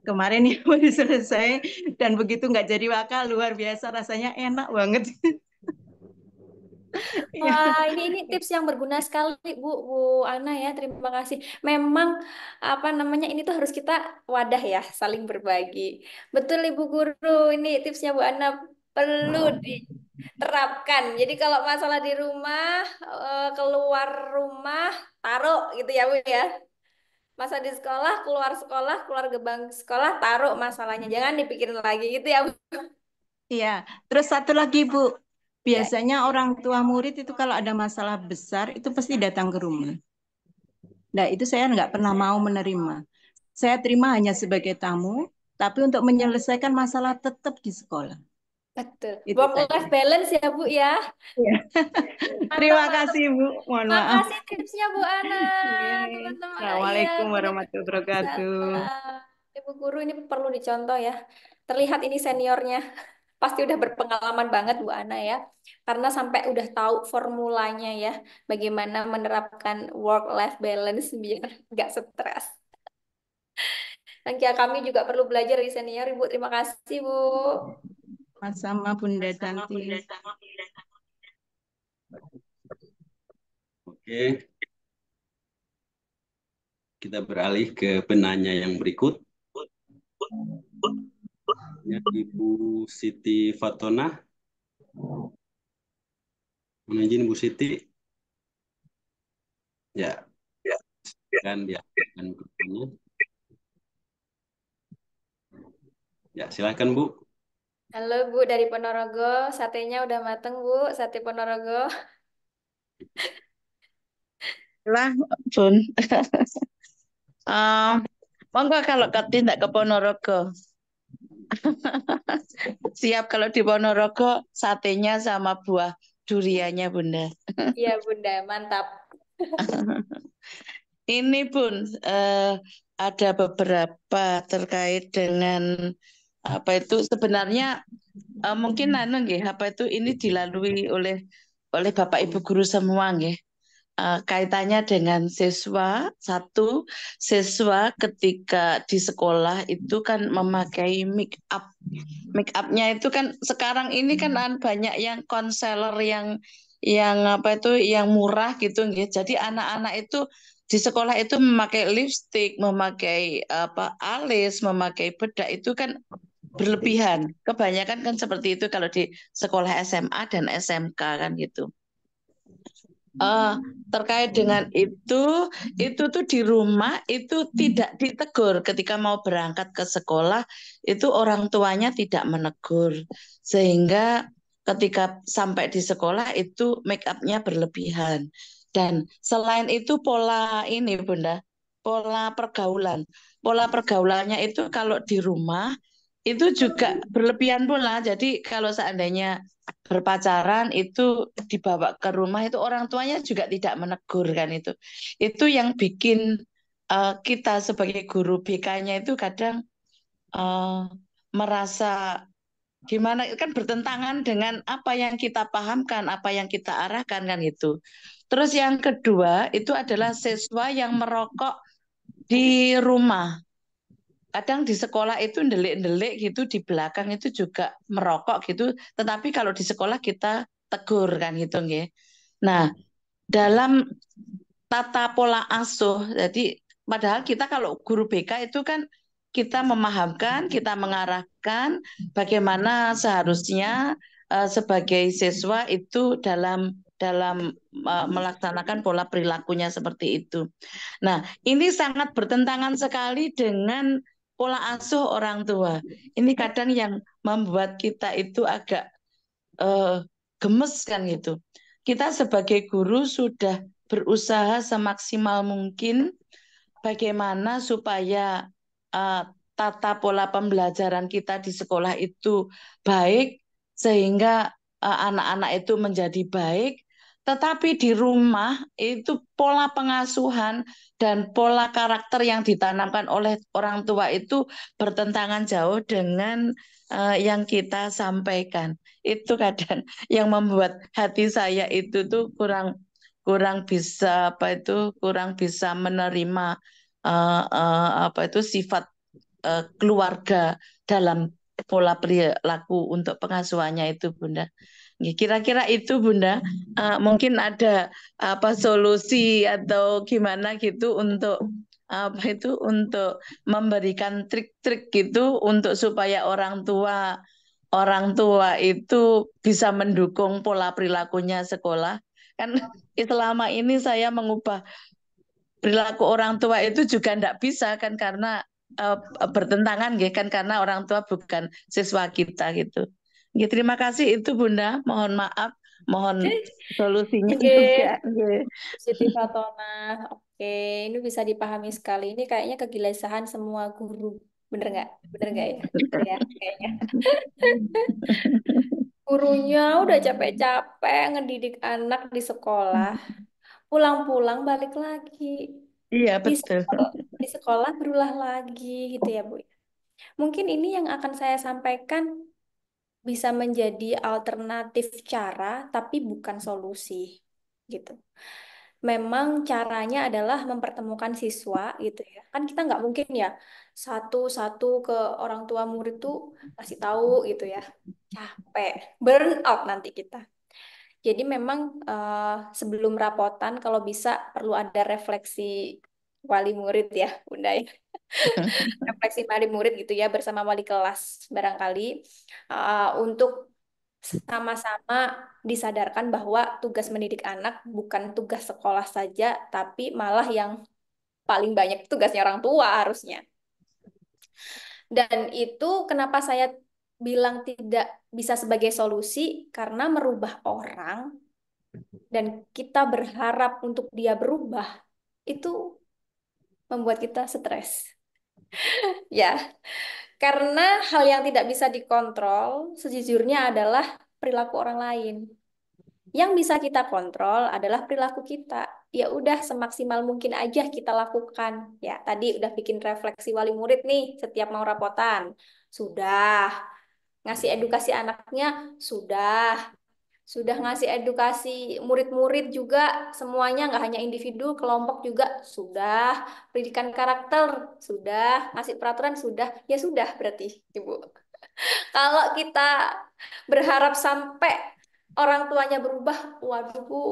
kemarin ya baru selesai, dan begitu nggak jadi waka luar biasa rasanya enak banget. Wah, ini tips yang berguna sekali, Bu Ana ya. Terima kasih. Memang apa namanya ini tuh harus kita wadah ya, saling berbagi. Betul, Ibu Guru. Ini tipsnya Bu Ana perlu diterapkan. Jadi kalau masalah di rumah, keluar rumah, taruh gitu ya, Bu ya. Masa di sekolah, keluar gerbang sekolah, taruh masalahnya. Jangan dipikirin lagi gitu ya, Bu. Iya, terus satu lagi Bu, Ya. biasanya orang tua murid itu kalau ada masalah besar itu pasti datang ke rumah. Nah, itu saya nggak pernah mau menerima. Saya terima hanya sebagai tamu, tapi untuk menyelesaikan masalah tetap di sekolah. Betul. Itu Work saja. life balance ya, Bu ya. Iya. Mantap, Terima mantap. kasih Bu, mohon maaf. Makasih tipsnya Bu Ana, Iya. teman-teman. Iya, Assalamualaikum warahmatullahi wabarakatuh. Waalaikumsalam. Ibu guru ini perlu dicontoh ya. Terlihat ini seniornya. Pasti udah berpengalaman banget Bu Ana ya. Karena sampai udah tahu formulanya ya. Bagaimana menerapkan work life balance biar nggak stres. Dan kami juga perlu belajar dari senior Ibu. Terima kasih Bu. Sama Bunda Tanti. Oke, kita beralih ke penanya yang berikut. Ya, Ibu Siti Fatona. Mohon izin Bu Siti. Ya, kan dia akan mikrofonnya. Ya, silakan Bu. Halo Bu dari Ponorogo. Satenya udah mateng Bu. Sate Ponorogo. Lah, Bun. Monggo kalau tidak ke Ponorogo. Siap kalau di Ponorogo satenya sama buah duriannya Bunda. Iya Bunda, mantap. Ini Bun, ada beberapa terkait dengan apa itu sebenarnya mungkin apa itu ini dilalui oleh Bapak Ibu guru semua nggih. Kaitannya dengan siswa, satu siswa ketika di sekolah itu kan memakai make up. Make upnya itu kan sekarang ini kan banyak yang konselor yang apa itu yang murah gitu nggih. Jadi anak-anak itu di sekolah itu memakai lipstik, memakai apa alis, memakai bedak itu kan berlebihan. Kebanyakan kan seperti itu kalau di sekolah SMA dan SMK kan gitu. eh, terkait dengan itu tuh di rumah itu tidak ditegur ketika mau berangkat ke sekolah, itu orang tuanya tidak menegur. Sehingga ketika sampai di sekolah itu make up-nya berlebihan. Dan selain itu pola ini Bunda, pola pergaulan. Pola pergaulannya itu kalau di rumah itu juga berlebihan pula. Jadi kalau seandainya berpacaran itu dibawa ke rumah itu orang tuanya juga tidak menegur kan itu yang bikin kita sebagai guru BK-nya itu kadang eh, merasa gimana kan bertentangan dengan apa yang kita pahamkan apa yang kita arahkan kan itu. Terus yang kedua itu adalah siswa yang merokok di rumah. Kadang di sekolah itu ndelik-ndelik gitu di belakang itu juga merokok gitu, tetapi kalau di sekolah kita tegur kan gitu nggih. Nah, dalam tata pola asuh, jadi padahal kita kalau guru BK itu kan kita memahamkan, kita mengarahkan bagaimana seharusnya sebagai siswa itu dalam dalam melaksanakan pola perilakunya seperti itu. Nah, ini sangat bertentangan sekali dengan pola asuh orang tua. Ini kadang yang membuat kita itu agak eh, gemes kan gitu. Kita sebagai guru sudah berusaha semaksimal mungkin bagaimana supaya eh, tata pola pembelajaran kita di sekolah itu baik sehingga anak-anak itu menjadi baik, tetapi di rumah itu pola pengasuhan dan pola karakter yang ditanamkan oleh orang tua itu bertentangan jauh dengan yang kita sampaikan. Itu kadang yang membuat hati saya itu tuh kurang kurang bisa kurang bisa menerima apa itu sifat keluarga dalam pola perilaku untuk pengasuhannya itu Bunda. Kira-kira itu Bunda, mungkin ada apa solusi atau gimana gitu untuk apa itu untuk memberikan trik-trik gitu untuk supaya orang tua itu bisa mendukung pola perilakunya sekolah. Kan selama ini saya mengubah perilaku orang tua itu juga tidak bisa kan karena bertentangan gitu kan karena orang tua bukan siswa kita gitu. Terima kasih itu Bunda, mohon maaf, mohon solusinya Oke, juga. Siti Fatona. Oke, ini bisa dipahami sekali. Ini kayaknya kegelisahan semua guru. Bener nggak? Bener nggak ya? Bener ya, kayaknya. Gurunya udah capek-capek ngedidik anak di sekolah. Pulang-pulang balik lagi. Iya Di betul. sekolah, di sekolah berulah lagi gitu ya, Bu. Mungkin ini yang akan saya sampaikan bisa menjadi alternatif cara, tapi bukan solusi gitu. Memang caranya adalah mempertemukan siswa gitu ya. Kan kita nggak mungkin ya satu-satu ke orang tua murid tuh kasih tahu gitu ya. Capek, burn out nanti kita. Jadi memang sebelum rapotan kalau bisa perlu ada refleksi wali murid ya, Bunda ya. Refleksi wali murid gitu ya bersama wali kelas barangkali untuk sama-sama disadarkan bahwa tugas mendidik anak bukan tugas sekolah saja, tapi malah yang paling banyak tugasnya orang tua harusnya. Dan itu kenapa saya bilang tidak bisa sebagai solusi, karena merubah orang dan kita berharap untuk dia berubah, itu membuat kita stres. Ya, karena hal yang tidak bisa dikontrol sejujurnya adalah perilaku orang lain. Yang bisa kita kontrol adalah perilaku kita. Ya udah semaksimal mungkin aja kita lakukan. Ya, tadi udah bikin refleksi wali murid nih setiap mau rapotan. Sudah. Ngasih edukasi anaknya sudah. Sudah ngasih edukasi murid-murid juga semuanya nggak hanya individu, kelompok juga sudah. Pendidikan karakter sudah. Ngasih peraturan sudah. Ya sudah berarti, Ibu. Kalau kita berharap sampai orang tuanya berubah, waduh Bu,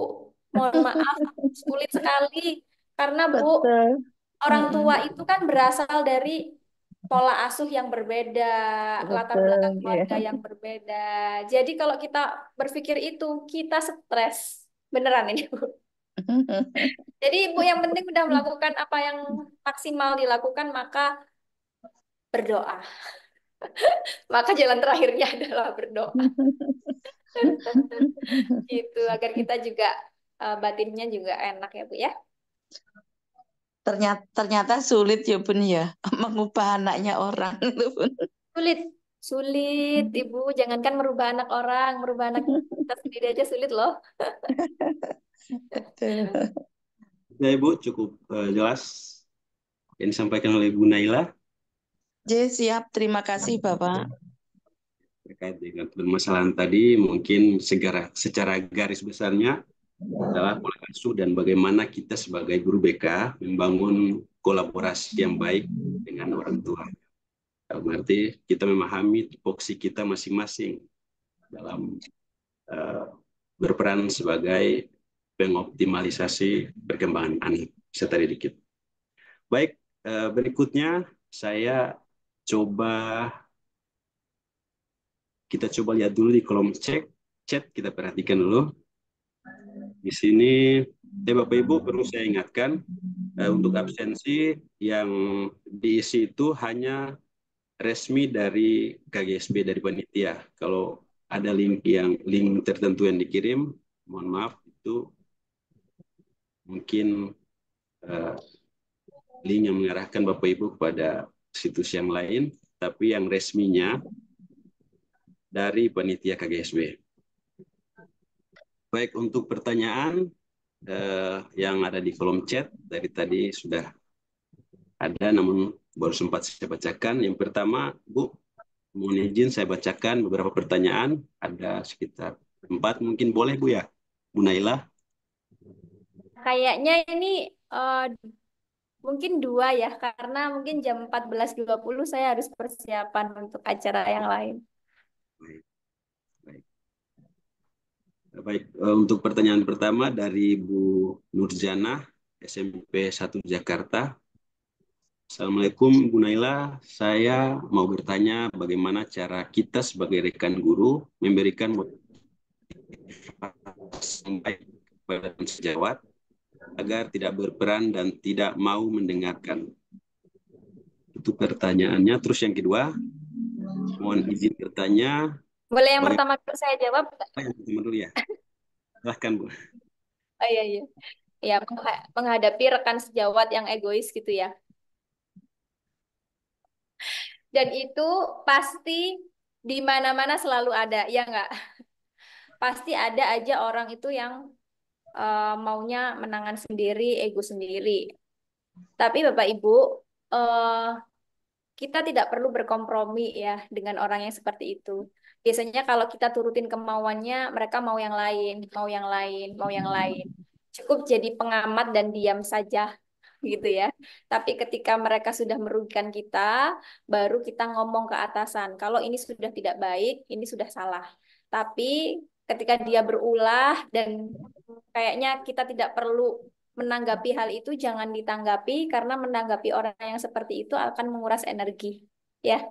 mohon maaf, sulit sekali. Karena Bu, Betul. orang tua itu kan berasal dari pola asuh yang berbeda, latar belakang Betul, ya. keluarga yang berbeda. Jadi kalau kita berpikir itu, kita stres. Beneran ini Bu. Jadi Ibu yang penting udah melakukan apa yang maksimal dilakukan, maka berdoa. Maka jalan terakhirnya adalah berdoa. Gitu, agar kita juga batinnya juga enak ya Bu ya. Ternyata sulit ya Bun ya, mengubah anaknya orang itu Bun. Sulit, sulit Ibu. Jangankan merubah anak orang, merubah anak kita sendiri aja sulit loh. Ya Ibu, cukup jelas yang disampaikan oleh Bu Naila Siap, terima kasih Bapak. terkait dengan permasalahan tadi. Mungkin secara garis besarnya adalah pola asuh dan bagaimana kita sebagai guru BK membangun kolaborasi yang baik dengan orang tua. Berarti kita memahami tupoksi kita masing-masing dalam berperan sebagai pengoptimalisasi perkembangan anak peserta didik. Baik, berikutnya kita coba lihat dulu di kolom chat, kita perhatikan dulu. Di sini, Bapak Ibu perlu saya ingatkan, untuk absensi yang diisi itu hanya resmi dari KGSB, dari panitia. Kalau ada link tertentu yang dikirim, mohon maaf, itu mungkin link yang mengarahkan Bapak Ibu kepada situs yang lain, tapi yang resminya dari panitia KGSB. Baik, untuk pertanyaan yang ada di kolom chat dari tadi sudah ada, namun baru sempat saya bacakan. Yang pertama, Bu, mohon izin saya bacakan beberapa pertanyaan. Ada sekitar 4, mungkin boleh Bu ya, Bu Naila? Kayaknya ini mungkin 2 ya, karena mungkin jam 14.20 saya harus persiapan untuk acara yang lain. Baik, untuk pertanyaan pertama dari Bu Nurjana, SMP 1 Jakarta. Assalamualaikum Bu Naila, saya mau bertanya bagaimana cara kita sebagai rekan guru memberikan motivasi yang baik kepada sejawat agar tidak berperan dan tidak mau mendengarkan. Itu pertanyaannya. Terus yang kedua, mohon izin bertanya. Boleh yang pertama saya jawab? Yang pertama dulu ya. Silahkan Bu. Oh iya, iya. Ya, menghadapi rekan sejawat yang egois gitu ya. Dan itu pasti di mana-mana selalu ada, ya nggak? Pasti ada aja orang itu yang maunya menangan sendiri, ego sendiri. Tapi Bapak Ibu, kita tidak perlu berkompromi ya dengan orang yang seperti itu. Biasanya kalau kita turutin kemauannya, mereka mau yang lain, mau yang lain, mau yang lain. Cukup jadi pengamat dan diam saja gitu ya. Tapi ketika mereka sudah merugikan kita, baru kita ngomong ke atasan. Kalau ini sudah tidak baik, ini sudah salah. Tapi ketika dia berulah dan kayaknya kita tidak perlu menanggapi hal itu, jangan ditanggapi karena menanggapi orang yang seperti itu akan menguras energi. Ya,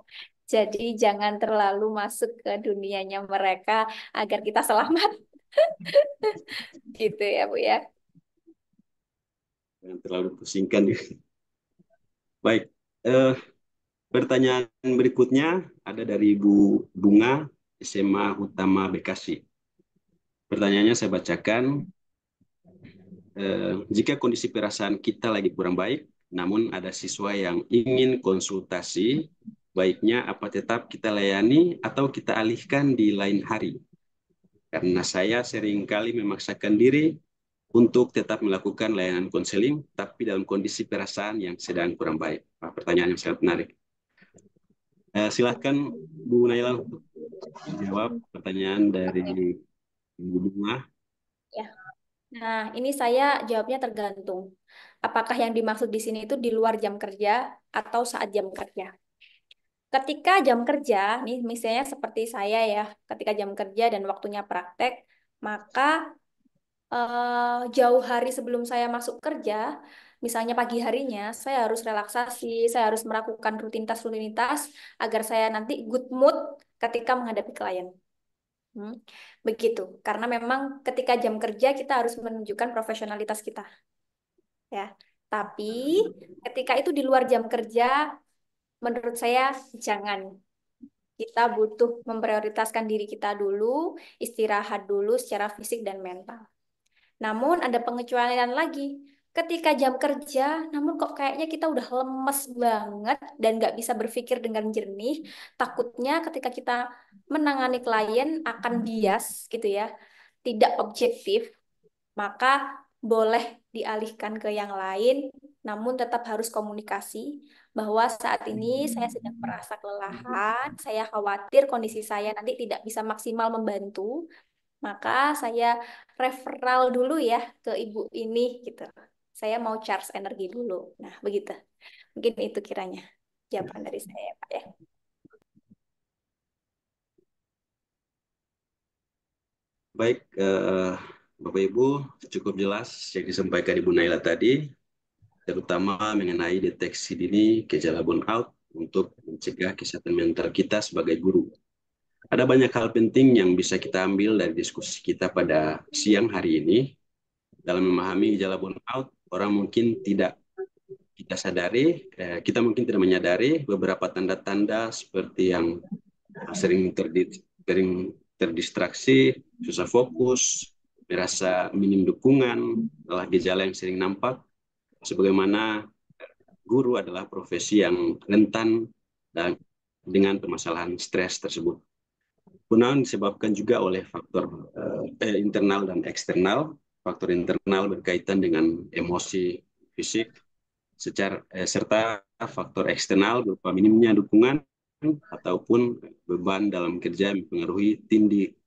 jadi jangan terlalu masuk ke dunianya mereka agar kita selamat. Gitu ya, Bu ya. Jangan terlalu pusingkan. Baik, pertanyaan berikutnya ada dari Bu Bunga, SMA Utama Bekasi. Pertanyaannya saya bacakan. Jika kondisi perasaan kita lagi kurang baik, namun ada siswa yang ingin konsultasi, baiknya apa tetap kita layani atau kita alihkan di lain hari? Karena saya seringkali memaksakan diri untuk tetap melakukan layanan konseling, tapi dalam kondisi perasaan yang sedang kurang baik. Pertanyaan yang sangat menarik. Silahkan Bu Naila untuk menjawab pertanyaan dari Ibu Bunga. Ya. Nah, ini saya jawabnya tergantung. Apakah yang dimaksud di sini itu di luar jam kerja atau saat jam kerja? Ketika jam kerja, nih misalnya seperti saya ya, ketika jam kerja dan waktunya praktek, maka jauh hari sebelum saya masuk kerja, misalnya pagi harinya, saya harus relaksasi, saya harus melakukan rutinitas-rutinitas agar saya nanti good mood ketika menghadapi klien. Hmm, begitu. Karena memang ketika jam kerja kita harus menunjukkan profesionalitas kita, ya. Tapi ketika itu di luar jam kerja, menurut saya jangan. Kita butuh memprioritaskan diri kita dulu, istirahat dulu secara fisik dan mental. Namun ada pengecualian lagi. Ketika jam kerja, namun kok kayaknya kita udah lemes banget dan nggak bisa berpikir dengan jernih. Takutnya ketika kita menangani klien akan bias gitu ya, tidak objektif, maka boleh dialihkan ke yang lain, namun tetap harus komunikasi bahwa saat ini saya sedang merasa kelelahan, saya khawatir kondisi saya nanti tidak bisa maksimal membantu, maka saya referral dulu ya ke ibu ini gitu. Saya mau charge energi dulu. Nah, begitu. Mungkin itu kiranya jawaban dari saya, Pak ya. Baik, Bapak Ibu, cukup jelas yang disampaikan Ibu Naila tadi, terutama mengenai deteksi dini gejala burnout untuk mencegah kesehatan mental kita sebagai guru. Ada banyak hal penting yang bisa kita ambil dari diskusi kita pada siang hari ini. Dalam memahami gejala burnout, orang mungkin tidak kita mungkin tidak menyadari beberapa tanda-tanda seperti yang sering terdistraksi, susah fokus, merasa minim dukungan, adalah gejala yang sering nampak. Sebagaimana guru adalah profesi yang rentan dan dengan permasalahan stres tersebut. Burnout disebabkan juga oleh faktor internal dan eksternal. Faktor internal berkaitan dengan emosi, fisik, serta faktor eksternal berupa minimnya dukungan ataupun beban dalam kerja mempengaruhi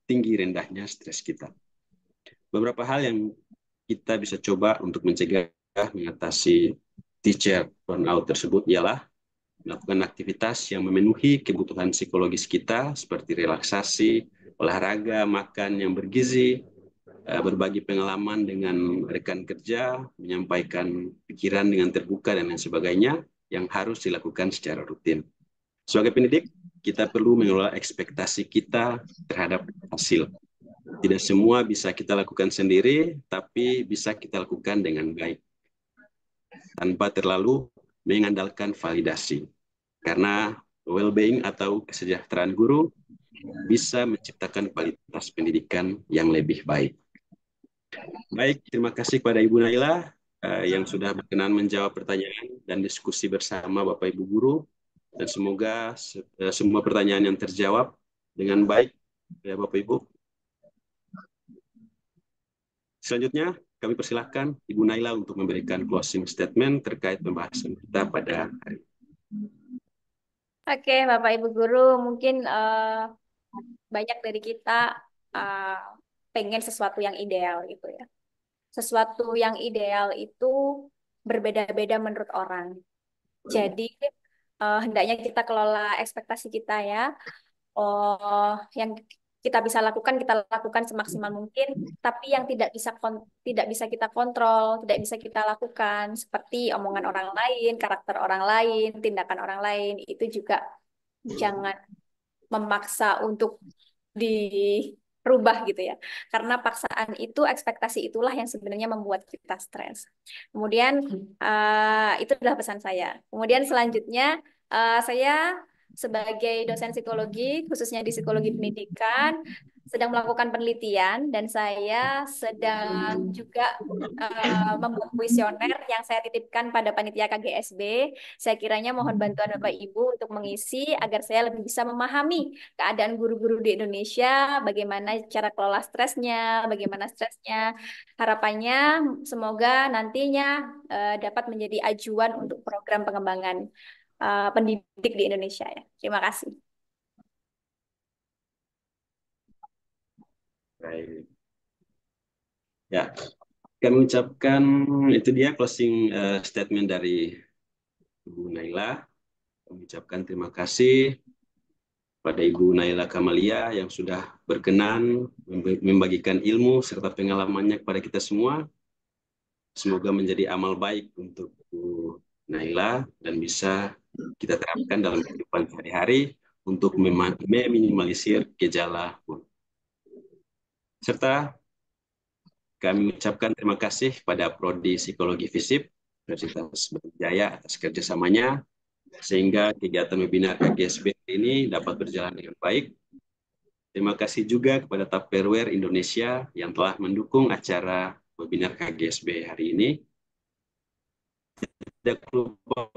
tinggi rendahnya stres kita. Beberapa hal yang kita bisa coba untuk mencegah mengatasi teacher burnout tersebut ialah melakukan aktivitas yang memenuhi kebutuhan psikologis kita seperti relaksasi, olahraga, makan yang bergizi, berbagi pengalaman dengan rekan kerja, menyampaikan pikiran dengan terbuka dan lain sebagainya yang harus dilakukan secara rutin. Sebagai pendidik, kita perlu mengelola ekspektasi kita terhadap hasil. Tidak semua bisa kita lakukan sendiri, tapi bisa kita lakukan dengan baik. Tanpa terlalu mengandalkan validasi. Karena well-being atau kesejahteraan guru bisa menciptakan kualitas pendidikan yang lebih baik. Baik, terima kasih kepada Ibu Naila yang sudah berkenan menjawab pertanyaan dan diskusi bersama Bapak Ibu guru. Dan semoga semua pertanyaan yang terjawab dengan baik ya Bapak Ibu. Selanjutnya, kami persilahkan Ibu Naila untuk memberikan closing statement terkait pembahasan kita pada hari ini. Oke, Bapak Ibu guru, mungkin banyak dari kita uh, pengen sesuatu yang ideal gitu ya. Sesuatu yang ideal itu berbeda-beda menurut orang. Jadi hendaknya kita kelola ekspektasi kita ya. Yang kita bisa lakukan kita lakukan semaksimal mungkin, tapi yang tidak bisa kita kontrol, tidak bisa kita lakukan seperti omongan orang lain, karakter orang lain, tindakan orang lain itu juga jangan memaksa untuk dirubah gitu ya. Karena paksaan itu, ekspektasi itulah yang sebenarnya membuat kita stres. Kemudian itu adalah pesan saya. Kemudian selanjutnya saya sebagai dosen psikologi, khususnya di psikologi pendidikan, sedang melakukan penelitian dan saya sedang juga membuat kuesioner yang saya titipkan pada panitia KGSB. Saya kiranya mohon bantuan Bapak Ibu untuk mengisi agar saya lebih bisa memahami keadaan guru-guru di Indonesia, bagaimana cara kelola stresnya, bagaimana stresnya. Harapannya semoga nantinya dapat menjadi ajuan untuk program pengembangan pendidik di Indonesia ya. Terima kasih. Baik. Ya, kami ucapkan itu dia closing statement dari Ibu Naila. Kami ucapkan terima kasih pada Ibu Naila Kamalia yang sudah berkenan membagikan ilmu serta pengalamannya kepada kita semua. Semoga menjadi amal baik untuk Bu Naila dan bisa kita terapkan dalam kehidupan sehari-hari untuk meminimalisir gejala burnout. Serta kami mengucapkan terima kasih pada Prodi Psikologi FISIP Universitas Brawijaya atas kerjasamanya, sehingga kegiatan webinar KGSB ini dapat berjalan dengan baik. Terima kasih juga kepada Tupperware Indonesia yang telah mendukung acara webinar KGSB hari ini. Tidak lupa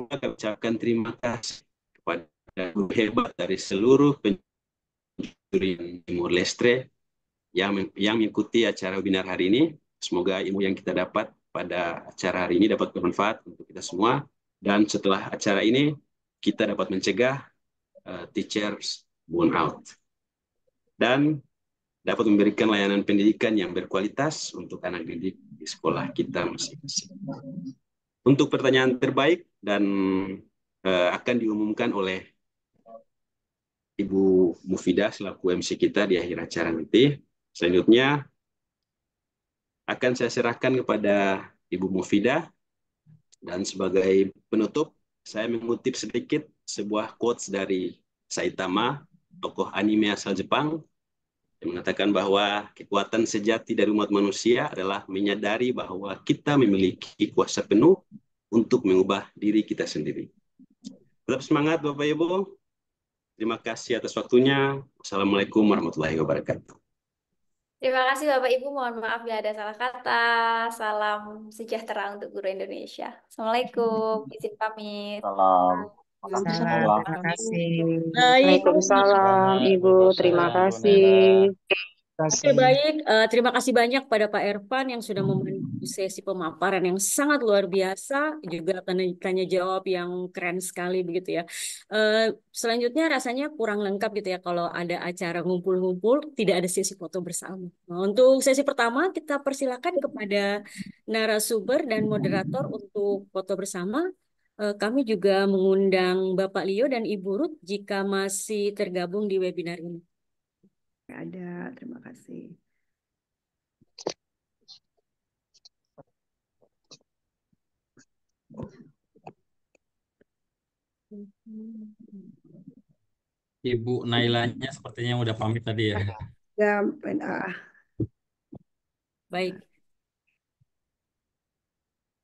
kami ucapkan terima kasih kepada guru hebat dari seluruh penjuri Timur Leste yang mengikuti acara webinar hari ini. Semoga ilmu yang kita dapat pada acara hari ini dapat bermanfaat untuk kita semua. Dan setelah acara ini, kita dapat mencegah teachers burn out. Dan dapat memberikan layanan pendidikan yang berkualitas untuk anak didik di sekolah kita masing-masing. Untuk pertanyaan terbaik dan akan diumumkan oleh Ibu Mufidah selaku MC kita di akhir acara nanti. Selanjutnya akan saya serahkan kepada Ibu Mufidah, dan sebagai penutup saya mengutip sedikit sebuah quotes dari Saitama, tokoh anime asal Jepang, yang mengatakan bahwa kekuatan sejati dari umat manusia adalah menyadari bahwa kita memiliki kuasa penuh untuk mengubah diri kita sendiri. Tetap semangat Bapak Ibu. Terima kasih atas waktunya. Wassalamualaikum warahmatullahi wabarakatuh. Terima kasih Bapak Ibu, mohon maaf bila ada salah kata. Salam sejahtera untuk guru Indonesia. Assalamualaikum, izin pamit. Salam. Salam, terima kasih. Baik, Waalaikumsalam, Ibu. Terima kasih. oke baik. Terima kasih banyak pada Pak Ervan yang sudah memandu sesi pemaparan yang sangat luar biasa, juga tanya jawab yang keren sekali begitu ya. Selanjutnya rasanya kurang lengkap gitu ya kalau ada acara ngumpul-ngumpul, tidak ada sesi foto bersama. Nah, untuk sesi pertama kita persilakan kepada narasumber dan moderator untuk foto bersama. Kami juga mengundang Bapak Leo dan Ibu Ruth jika masih tergabung di webinar ini. Ada, terima kasih. Ibu Nailanya sepertinya udah pamit tadi ya. Ya, Baik.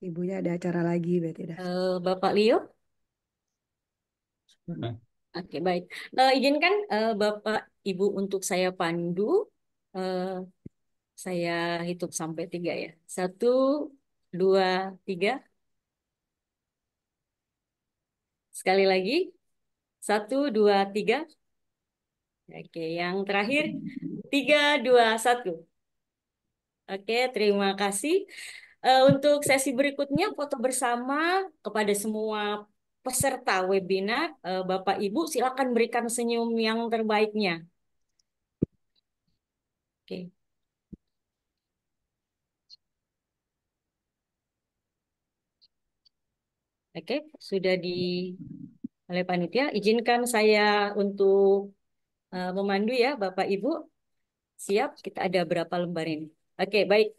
ibunya ada acara lagi berarti dah. Bapak Leo? Oke, baik. Izinkan Bapak Ibu untuk saya pandu. Saya hitung sampai 3 ya. 1, 2, 3. Sekali lagi. 1, 2, 3. Oke, yang terakhir 3, 2, 1. Oke, terima kasih. Untuk sesi berikutnya foto bersama kepada semua peserta webinar. Bapak Ibu silakan berikan senyum yang terbaiknya. Oke. Oke, sudah di oleh panitia. Izinkan saya untuk memandu ya, Bapak Ibu. Siap, kita ada berapa lembar ini? Oke, baik.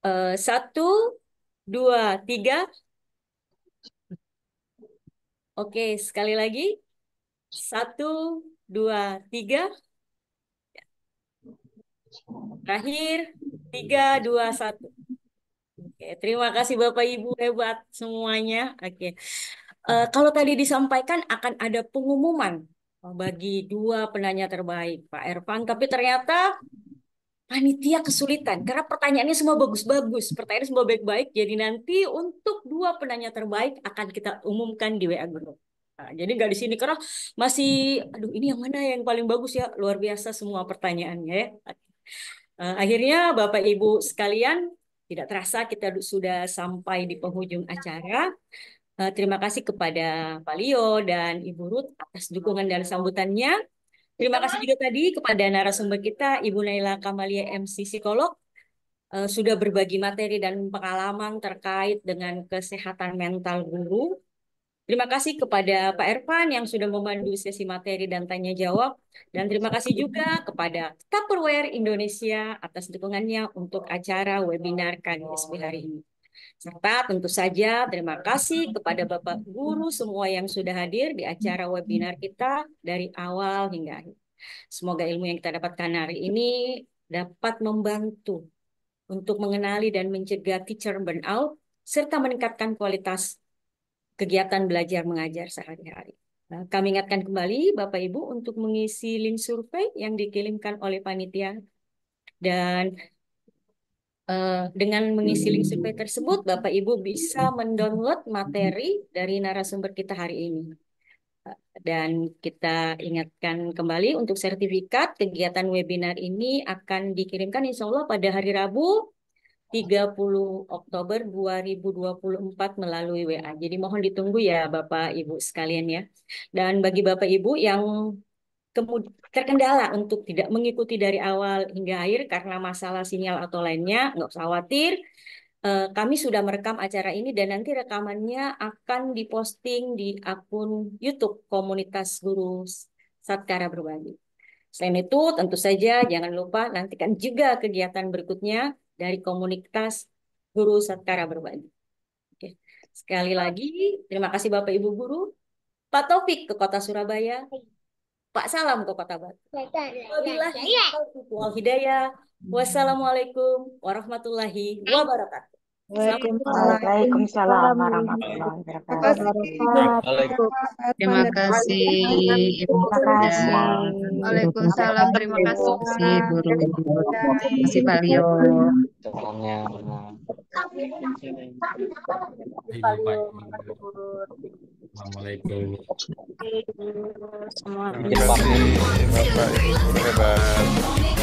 1, 2, 3. Oke, sekali lagi. 1, 2, 3. Terakhir, 3, 2, 1. Oke, terima kasih Bapak Ibu hebat semuanya. Oke. Kalau tadi disampaikan akan ada pengumuman bagi 2 penanya terbaik, Pak Ervan. Tapi ternyata panitia kesulitan karena pertanyaannya semua bagus-bagus, pertanyaannya semua baik-baik. Jadi nanti untuk 2 penanya terbaik akan kita umumkan di WA Group. Nah, jadi nggak di sini karena masih, aduh ini yang mana yang paling bagus ya, luar biasa semua pertanyaannya ya. Akhirnya Bapak Ibu sekalian, tidak terasa kita sudah sampai di penghujung acara. Terima kasih kepada Pak Leo dan Ibu Ruth atas dukungan dan sambutannya. Terima kasih juga tadi kepada narasumber kita, Ibu Naila Kamalia, MC Psikolog, sudah berbagi materi dan pengalaman terkait dengan kesehatan mental guru. Terima kasih kepada Pak Ervan yang sudah memandu sesi materi dan tanya jawab. Dan terima kasih juga kepada Tupperware Indonesia atas dukungannya untuk acara webinar KGSB hari ini. Serta tentu saja terima kasih kepada Bapak Guru semua yang sudah hadir di acara webinar kita dari awal hingga akhir. Semoga ilmu yang kita dapatkan hari ini dapat membantu untuk mengenali dan mencegah teacher burnout, serta meningkatkan kualitas kegiatan belajar mengajar sehari-hari. Nah, kami ingatkan kembali Bapak Ibu untuk mengisi link survei yang dikirimkan oleh panitia. Dan dengan mengisi link survei tersebut, Bapak Ibu bisa mendownload materi dari narasumber kita hari ini. Dan kita ingatkan kembali untuk sertifikat kegiatan webinar ini akan dikirimkan insya Allah pada hari Rabu 30 Oktober 2024 melalui WA. Jadi mohon ditunggu ya Bapak Ibu sekalian ya. Dan bagi Bapak Ibu yang terkendala untuk tidak mengikuti dari awal hingga akhir karena masalah sinyal atau lainnya, nggak usah khawatir. Kami sudah merekam acara ini dan nanti rekamannya akan diposting di akun YouTube Komunitas Guru Satkara Berbagi. Selain itu, tentu saja jangan lupa nantikan juga kegiatan berikutnya dari Komunitas Guru Satkara Berbagi. Oke. Sekali lagi, terima kasih Bapak Ibu Guru. Pak Taufik ke Kota Surabaya. Pak Salam ke Kota Batu. Wabillahi taufiq wal hidayah. Wassalamualaikum warahmatullahi wabarakatuh. Waalaikumsalam warahmatullahi wabarakatuh. Terima kasih Ibu Fida. Waalaikumsalam. Terima kasih. Terima kasih Guru. Terima kasih Pak Leo. Assalamualaikum. Terima kasih Bapak Ibu hebat.